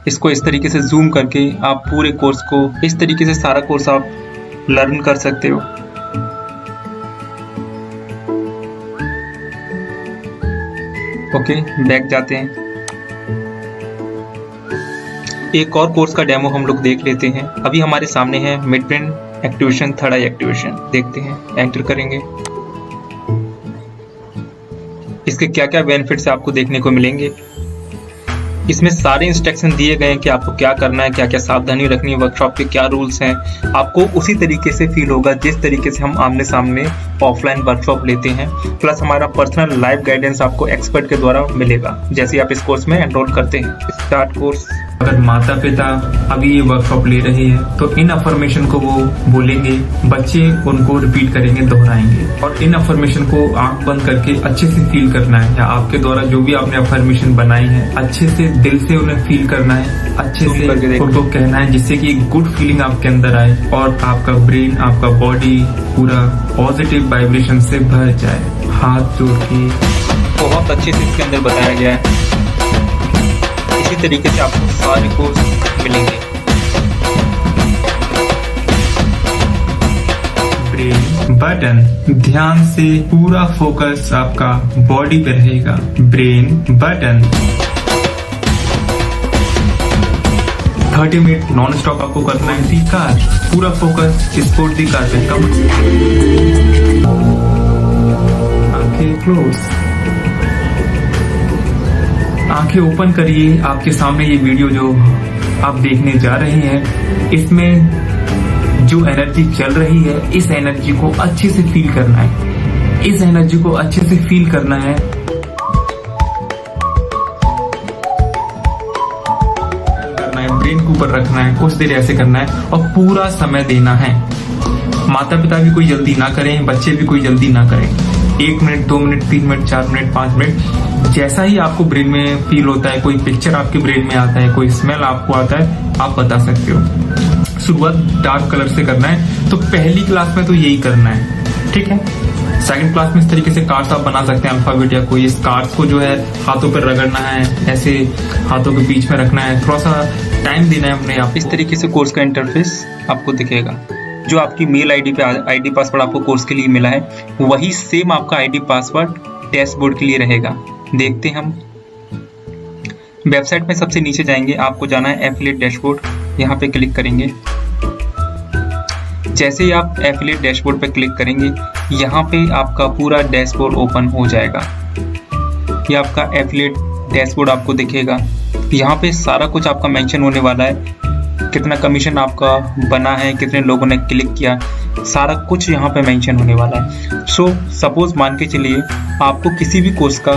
इसको इस तरीके से जूम करके आप पूरे कोर्स को, इस तरीके से सारा कोर्स आप लर्न कर सकते हो। ओके, बैक जाते हैं। एक और कोर्स का डेमो हम लोग देख लेते हैं। अभी हमारे सामने है मिड ब्रेन एक्टिवेशन, थर्ड आई एक्टिवेशन। देखते हैं, एंटर करेंगे। इसके क्या क्या बेनिफिट्स आपको देखने को मिलेंगे। इसमें सारे इंस्ट्रक्शन दिए गए हैं कि आपको क्या करना है, क्या क्या सावधानी रखनी है, वर्कशॉप के क्या रूल्स हैं। आपको उसी तरीके से फील होगा जिस तरीके से हम आमने सामने ऑफलाइन वर्कशॉप लेते हैं। प्लस हमारा पर्सनल लाइव गाइडेंस आपको एक्सपर्ट के द्वारा मिलेगा जैसे आप इस कोर्स में एनरोल करते हैं। Start course. अगर माता पिता अभी ये वर्कशॉप ले रहे हैं तो इन अफर्मेशन को वो बोलेंगे, बच्चे उनको रिपीट करेंगे, दोहराएंगे। और इन अफर्मेशन को आंख बंद करके अच्छे से फील करना है, या आपके द्वारा जो भी आपने अफर्मेशन बनाई है अच्छे से दिल से उन्हें फील करना है, अच्छे से उनको कहना है, जिससे कि एक गुड फीलिंग आपके अंदर आए और आपका ब्रेन, आपका बॉडी पूरा पॉजिटिव वाइब्रेशन से भर जाए। हाथ जोड़ के बहुत अच्छे से इसके अंदर बताया गया है। इसी तरीके से आपको सारे कोर्स मिलेंगे। ब्रेन बटन, ध्यान से पूरा फोकस आपका बॉडी पे रहेगा। Brain button 30 minute non stop आपको करना है। दी कार, पूरा फोकस स्पोर्ट दी कार पे। कम आंखें क्लोज, आंखें ओपन करिए। आपके सामने ये वीडियो जो आप देखने जा रहे हैं, इसमें जो एनर्जी चल रही है, इस एनर्जी को अच्छे से फील करना है, इस एनर्जी को अच्छे से फील करना है। ब्रेन के ऊपर रखना है, कुछ देर ऐसे करना है और पूरा समय देना है। माता पिता भी कोई जल्दी ना करें, बच्चे भी कोई जल्दी ना करें। 1 minute, 2 minute, 3 minute, 4 minute, 5 minute, जैसा ही आपको ब्रेन में फील होता है, कोई पिक्चर आपके ब्रेन में आता है, कोई स्मेल आपको आता है, आप बता सकते हो। शुरुआत डार्क कलर से करना है, तो पहली क्लास में तो यही करना है, ठीक है। सेकंड क्लास में इस तरीके से कार्ड्स आप बना सकते हैं अल्फाबेट या कोई। इस कार्ड्स को जो है हाथों पर रगड़ना है, ऐसे हाथों के बीच में रखना है, थोड़ा सा टाइम देना है अपने आप। इस तरीके से कोर्स का इंटरफेस आपको दिखेगा। जो आपकी मेल आईडी पे आईडी पासवर्ड आपको कोर्स के लिए मिला है, वही सेम आपका आईडी पासवर्ड डैशबोर्ड के लिए रहेगा। देखते हैं हम वेबसाइट में सबसे नीचे जाएंगे, आपको जाना है एफिलिएट डैशबोर्ड, यहाँ पे क्लिक करेंगे। जैसे ही आप एफिलिएट डैशबोर्ड पे क्लिक करेंगे, यहाँ पे आपका पूरा डैशबोर्ड ओपन हो जाएगा। ये आपका एफिलिएट डैशबोर्ड आपको दिखेगा। यहाँ पे सारा कुछ आपका मेंशन होने वाला है, कितना कमीशन आपका बना है, कितने लोगों ने क्लिक किया, सारा कुछ यहाँ पे मेंशन होने वाला है। सो सपोज मान के चलिए आपको किसी भी कोर्स का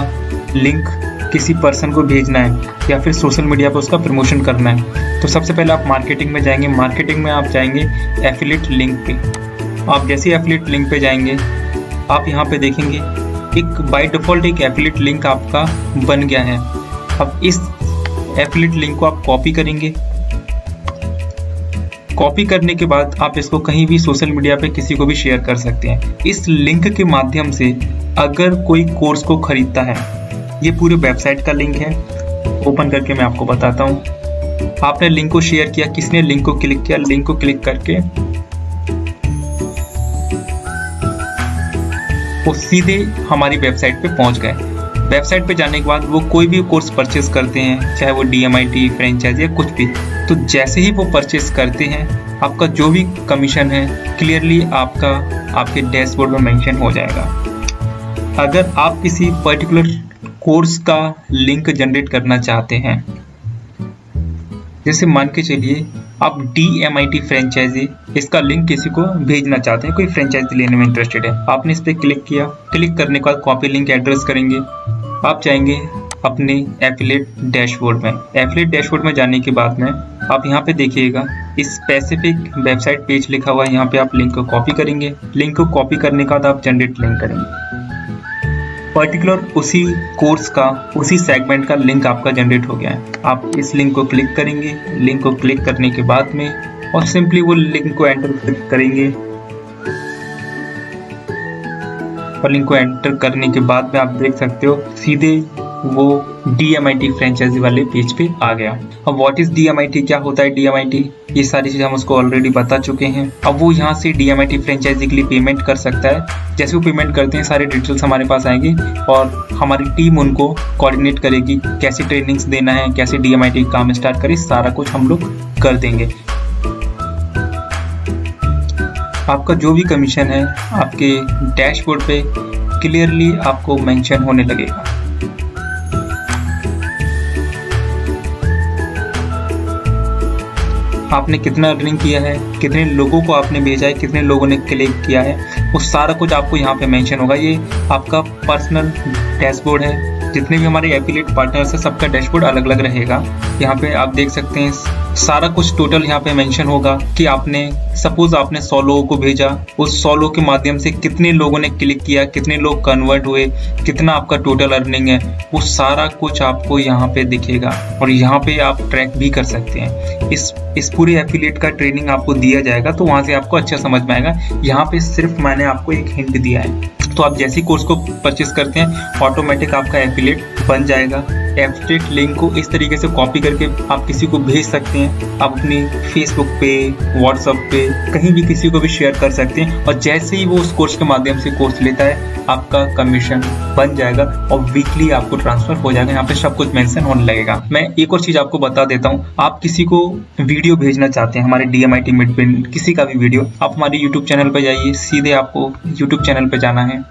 लिंक किसी पर्सन को भेजना है या फिर सोशल मीडिया पे उसका प्रमोशन करना है, तो सबसे पहले आप मार्केटिंग में जाएंगे। मार्केटिंग में आप जाएंगे एफिलिएट लिंक पे। आप जैसे ही एफिलिएट लिंक पे जाएंगे, आप यहाँ पे देखेंगे एक बाय डिफॉल्ट एक एफिलिएट लिंक आपका बन गया है। अब इस एफिलिएट लिंक को आप कॉपी करेंगे। कॉपी करने के बाद आप इसको कहीं भी सोशल मीडिया पे किसी को भी शेयर कर सकते हैं। इस लिंक के माध्यम से अगर कोई कोर्स को खरीदता है, ये पूरे वेबसाइट का लिंक है, ओपन करके मैं आपको बताता हूँ। आपने लिंक को शेयर किया, किसने लिंक को क्लिक किया, लिंक को क्लिक करके वो सीधे हमारी वेबसाइट पे पहुंच गए। वेबसाइट पे जाने के बाद वो कोई भी कोर्स परचेज करते हैं, चाहे वो DMIT, फ्रेंचाइज या कुछ भी, तो जैसे ही वो परचेज करते हैं, आपका जो भी कमीशन है क्लियरली आपके डैशबोर्ड में मेंशन हो जाएगा। अगर आप किसी पर्टिकुलर कोर्स का लिंक जनरेट करना चाहते हैं, जैसे मान के चलिए आप DMIT फ्रेंचाइजी इसका लिंक किसी को भेजना चाहते हैं, कोई फ्रेंचाइजी लेने में इंटरेस्टेड है, आपने इस पर क्लिक किया। क्लिक करने के बाद कॉपी लिंक एड्रेस करेंगे, आप जाएंगे अपने एफिलिएट डैशबोर्ड में। एफिलिएट डैशबोर्ड में जाने के बाद में आप यहाँ पे देखिएगा स्पेसिफिक वेबसाइट पेज लिखा हुआ है, यहाँ पे आप लिंक को कॉपी करेंगे। लिंक को कॉपी करने के बाद आप जनरेट लिंक करेंगे। पर्टिकुलर उसी कोर्स का, उसी सेगमेंट का लिंक आपका जनरेट हो गया है। आप इस लिंक को क्लिक करेंगे। लिंक को क्लिक करने के बाद में और सिंपली वो लिंक को एंटर करेंगे और लिंक को एंटर करने के बाद में आप देख सकते हो सीधे वो DMIT फ्रेंचाइजी वाले पेज पे आ गया। अब व्हाट इज DMIT, क्या होता है DMIT, ये सारी चीज़ हम उसको ऑलरेडी बता चुके हैं। अब वो यहाँ से DMIT फ्रेंचाइजी के लिए पेमेंट कर सकता है। जैसे वो पेमेंट करते हैं, सारी डिटेल्स हमारे पास आएंगी और हमारी टीम उनको कोऑर्डिनेट करेगी, कैसे ट्रेनिंग्स देना है, कैसे DMIT काम स्टार्ट करे, सारा कुछ हम लोग कर देंगे। आपका जो भी कमीशन है आपके डैशबोर्ड पे क्लियरली आपको मेंशन होने लगेगा। आपने कितना अर्निंग किया है, कितने लोगों को आपने भेजा है, कितने लोगों ने क्लिक किया है, वो सारा कुछ आपको यहाँ पे मेंशन होगा। ये आपका पर्सनल डैशबोर्ड है। जितने भी हमारे एफिलिएट पार्टनर्स है, सबका डैशबोर्ड अलग अलग रहेगा। यहाँ पे आप देख सकते हैं सारा कुछ टोटल यहाँ पे मेंशन होगा कि आपने सपोज आपने 100 लोगों को भेजा, उस 100 लोगों के माध्यम से कितने लोगों ने क्लिक किया, कितने लोग कन्वर्ट हुए, कितना आपका टोटल अर्निंग है, वो सारा कुछ आपको यहाँ पे दिखेगा और यहाँ पे आप ट्रैक भी कर सकते हैं। इस पूरे एफिलिएट का ट्रेनिंग आपको दिया जाएगा, तो वहाँ से आपको अच्छा समझ में आएगा। यहाँ पे सिर्फ मैंने आपको एक हिंट दिया है। तो आप जैसे कोर्स को परचेस करते हैं, ऑटोमेटिक आपका एफिलिएट बन जाएगा। एफिलिएट लिंक को इस तरीके से कॉपी करके आप किसी को भेज सकते हैं। आप अपनी फेसबुक पे, व्हाट्सएप पे, कहीं भी किसी को भी शेयर कर सकते हैं और जैसे ही वो उस कोर्स के माध्यम से कोर्स लेता है, आपका कमीशन बन जाएगा और वीकली आपको ट्रांसफर हो जाएगा। यहाँ पे सब कुछ मेंशन होने लगेगा। मैं एक और चीज आपको बता देता हूँ, आप किसी को वीडियो भेजना चाहते हैं, हमारे DMIT मिड पे किसी का भी वीडियो, आप हमारे यूट्यूब चैनल पे जाइए। सीधे आपको यूट्यूब चैनल पे जाना है।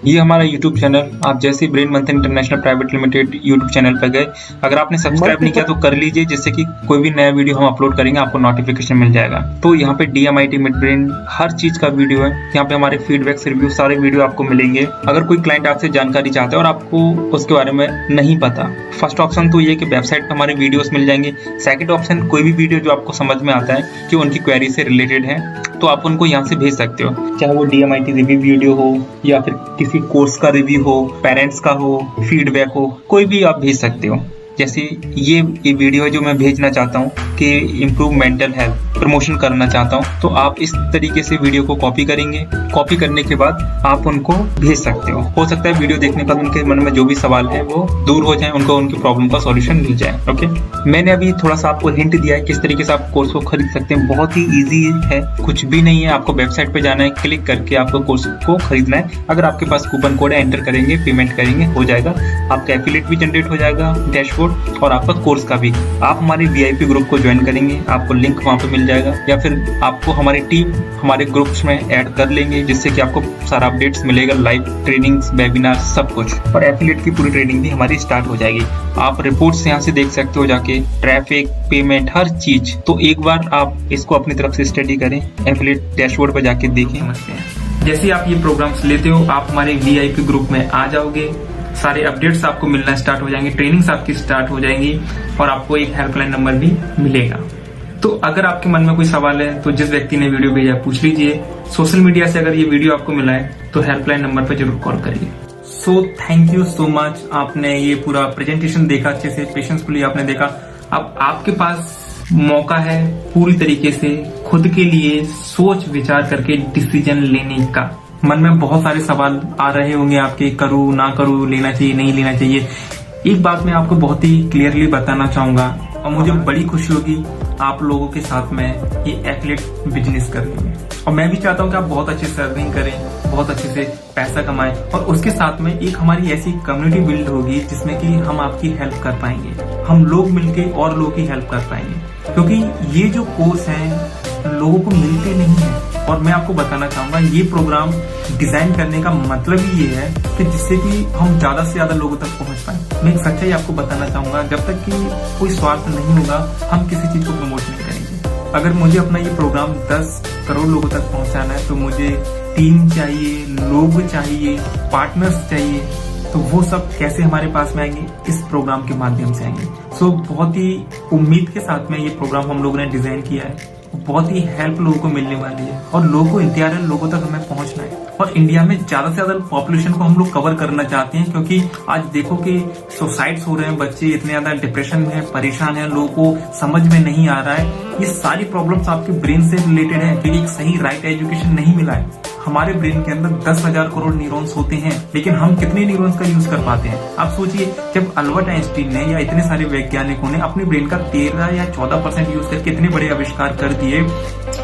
ये हमारा यूट्यूब चैनल, आप जैसे brain Manthan international private limited YouTube channel पर गए, अगर आपने सब्सक्राइब नहीं किया तो कर लीजिए, जिससे कि कोई भी नया वीडियो हम अपलोड करेंगे आपको नोटिफिकेशन मिल जाएगा। तो यहाँ पे DMIT मिड ब्रेन हर चीज का वीडियो है, यहाँ पे हमारे फीडबैक्स रिव्यू सारे वीडियो आपको मिलेंगे। अगर कोई क्लाइंट आपसे जानकारी चाहता है और आपको उसके बारे में नहीं पता, फर्स्ट ऑप्शन तो ये कि वेबसाइट पर हमारे वीडियोस मिल जाएंगे। सेकंड ऑप्शन, कोई भी वीडियो जो आपको समझ में आता है कि उनकी क्वेरी से रिलेटेड है तो आप उनको यहाँ से भेज सकते हो, चाहे वो DMIT रिव्यू वीडियो हो या फिर किसी कोर्स का रिव्यू हो, पेरेंट्स का हो, फीडबैक हो, कोई भी आप भेज सकते हो। जैसे ये वीडियो है जो मैं भेजना चाहता हूँ कि इम्प्रूव मेंटल हेल्थ, प्रमोशन करना चाहता हूँ, तो आप इस तरीके से वीडियो को कॉपी करेंगे। कॉपी करने के बाद आप उनको भेज सकते हो सकता है वीडियो देखने के बाद उनके मन में जो भी सवाल है वो दूर हो जाए, उनको उनकी प्रॉब्लम का सॉल्यूशन मिल जाए। ओके, मैंने अभी थोड़ा सा आपको हिंट दिया है किस तरीके से आप कोर्स को खरीद सकते हैं। बहुत ही ईजी है, कुछ भी नहीं है, आपको वेबसाइट पे जाना है, क्लिक करके आपको कोर्स को खरीदना है। अगर आपके पास कूपन कोड है, एंटर करेंगे, पेमेंट करेंगे, हो जाएगा। आपका एफिलिएट भी जनरेट हो जाएगा, डैशबोर्ड, और आपका कोर्स का भी। आप हमारे VIP ग्रुप को ज्वाइन करेंगे, आपको लिंक वहाँ पे मिल जाएगा, या फिर आपको हमारी टीम हमारे ग्रुप्स में ऐड कर लेंगे, जिससे कि आपको सारा अपडेट्स मिलेगा, लाइव ट्रेनिंग्स, वेबिनार, सब कुछ। और एफिलिएट की पूरी ट्रेनिंग भी हमारी स्टार्ट हो जाएगी। आप रिपोर्ट्स यहाँ से देख सकते हो जाके, ट्रैफिक, पेमेंट, हर चीज। तो एक बार आप इसको अपनी तरफ से स्टडी करें, एफिलिएट डैशबोर्ड पर जाके देखें। जैसे आप ये प्रोग्राम्स लेते हो, आप हमारे VIP ग्रुप में आ जाओगे, सारे अपडेट्स आपको मिलना स्टार्ट हो जाएंगे, ट्रेनिंग्स आपकी स्टार्ट हो जाएंगी, और आपको एक हेल्पलाइन नंबर भी मिलेगा। तो अगर आपके मन में कोई सवाल है तो जिस व्यक्ति ने वीडियो भेजा पूछ लीजिए। सोशल मीडिया से अगर ये वीडियो आपको मिला है तो हेल्पलाइन नंबर पर जरूर कॉल करिए। So thank you so much, आपने ये पूरा प्रेजेंटेशन देखा, अच्छे से पेशेंसफुली आपने देखा। अब आपके पास मौका है पूरी तरीके से खुद के लिए सोच विचार करके डिसीजन लेने का। मन में बहुत सारे सवाल आ रहे होंगे आपके, करूँ ना करूँ, लेना चाहिए नहीं लेना चाहिए। एक बात मैं आपको बहुत ही क्लियरली बताना चाहूंगा, और मुझे बड़ी खुशी होगी आप लोगों के साथ में ये एफिलिएट बिजनेस करने में। और मैं भी चाहता हूँ कि आप बहुत अच्छे से अर्निंग करें, बहुत अच्छे से पैसा कमाएं, और उसके साथ में एक हमारी ऐसी कम्युनिटी बिल्ड होगी जिसमें कि हम आपकी हेल्प कर पाएंगे, हम लोग मिलके और लोगों की हेल्प कर पाएंगे। क्योंकि ये जो कोर्स है लोगों को मिलते नहीं है, और मैं आपको बताना चाहूंगा ये प्रोग्राम डिजाइन करने का मतलब ही ये है कि जिससे कि हम ज्यादा से ज्यादा लोगों तक पहुंच पाए। मैं एक सच्चाई आपको बताना चाहूंगा, जब तक कि कोई स्वार्थ नहीं होगा हम किसी चीज को प्रमोट नहीं करेंगे। अगर मुझे अपना ये प्रोग्राम 10 करोड़ लोगों तक पहुंचाना है तो मुझे टीम चाहिए, लोग चाहिए, पार्टनर्स चाहिए। तो वो सब कैसे हमारे पास में आएंगे? इस प्रोग्राम के माध्यम से आएंगे। सो बहुत ही उम्मीद के साथ में ये प्रोग्राम हम लोगों ने डिजाइन किया है। बहुत ही हेल्प लोगों को मिलने वाली है, और लोगों को इंतजार है, लोगों तक हमें पहुंचना है। और इंडिया में ज्यादा से ज्यादा पॉपुलेशन को हम लोग कवर करना चाहते हैं, क्योंकि आज देखो कि सुसाइड्स हो रहे हैं, बच्चे इतने ज्यादा डिप्रेशन में है, परेशान है, लोगों को समझ में नहीं आ रहा है। ये सारी प्रॉब्लम्स आपके ब्रेन से रिलेटेड है, क्योंकि एक सही राइट एजुकेशन नहीं मिला है। हमारे ब्रेन के अंदर 10,000 करोड़ न्यूरॉन्स होते हैं, लेकिन हम कितने न्यूरॉन्स का यूज कर पाते हैं? आप सोचिए, जब अल्बर्ट आइंस्टीन ने या इतने सारे वैज्ञानिकों ने अपने ब्रेन का 13 या 14% यूज करके इतने बड़े आविष्कार कर दिए,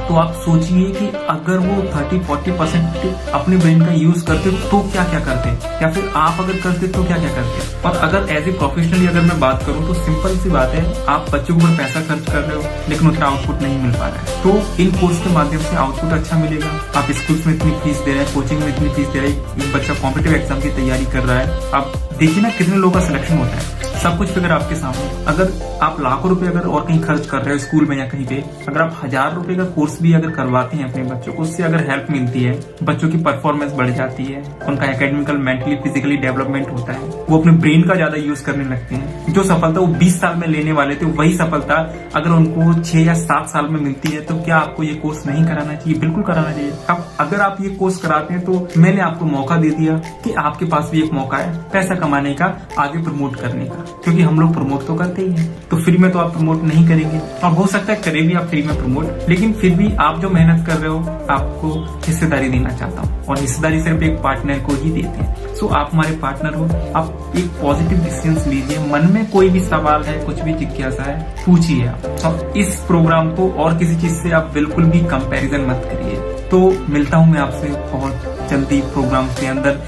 तो आप सोचिए कि अगर वो 30-40% अपने ब्रेन का यूज करते तो क्या क्या करते, या फिर आप अगर करते तो क्या क्या करते। और अगर एज ए प्रोफेशनली अगर मैं बात करूं तो सिंपल सी बात है, आप बच्चों के ऊपर पैसा खर्च कर रहे हो लेकिन उतना आउटपुट नहीं मिल पा रहा है। तो इन कोर्स के माध्यम से आउटपुट अच्छा मिलेगा। आप स्कूल्स में इतनी फीस दे रहे हैं, कोचिंग में इतनी फीस दे रहे हैं, एक बच्चा कॉम्पिटिटिव एग्जाम की तैयारी कर रहा है, आप देखिए ना कितने लोगों का सिलेक्शन होता है। सब कुछ फिगर आपके सामने। अगर आप लाखों रुपए अगर और कहीं खर्च कर रहे हो स्कूल में या कहीं पे, अगर आप 1000 रुपए का कोर्स भी अगर करवाते हैं अपने बच्चों को, उससे अगर हेल्प मिलती है, बच्चों की परफॉर्मेंस बढ़ जाती है, उनका एकेडमिकल, मेंटली, फिजिकली डेवलपमेंट होता है, वो अपने ब्रेन का ज्यादा यूज करने लगते हैं। जो सफलता वो 20 साल में लेने वाले थे, वही सफलता अगर उनको 6 या 7 साल में मिलती है, तो क्या आपको ये कोर्स नहीं कराना चाहिए? बिल्कुल कराना चाहिए। अब अगर आप ये कोर्स कराते हैं तो मैंने आपको मौका दे दिया कि आपके पास भी एक मौका है पैसा कमाने का, आगे प्रमोट करने का, क्योंकि हम लोग प्रमोट तो करते ही हैं। तो फ्री में तो आप प्रमोट नहीं करेंगे, और हो सकता है करें भी आप फ्री में प्रमोट, लेकिन फिर भी आप जो मेहनत कर रहे हो आपको हिस्सेदारी देना चाहता हूँ, और हिस्सेदारी सिर्फ एक पार्टनर को ही देते हैं। सो आप हमारे पार्टनर हो, आप एक पॉजिटिव डिसीजन लीजिए। मन में कोई भी सवाल है, कुछ भी जिज्ञासा है, पूछिए आप। और इस प्रोग्राम को और किसी चीज से आप बिल्कुल भी कंपैरिजन मत करिए। तो मिलता हूँ मैं आपसे बहुत जल्दी प्रोग्राम के अंदर,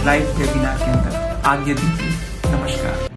लाइव वेबिनार के अंदर। आज्ञा दीजिए, नमस्कार।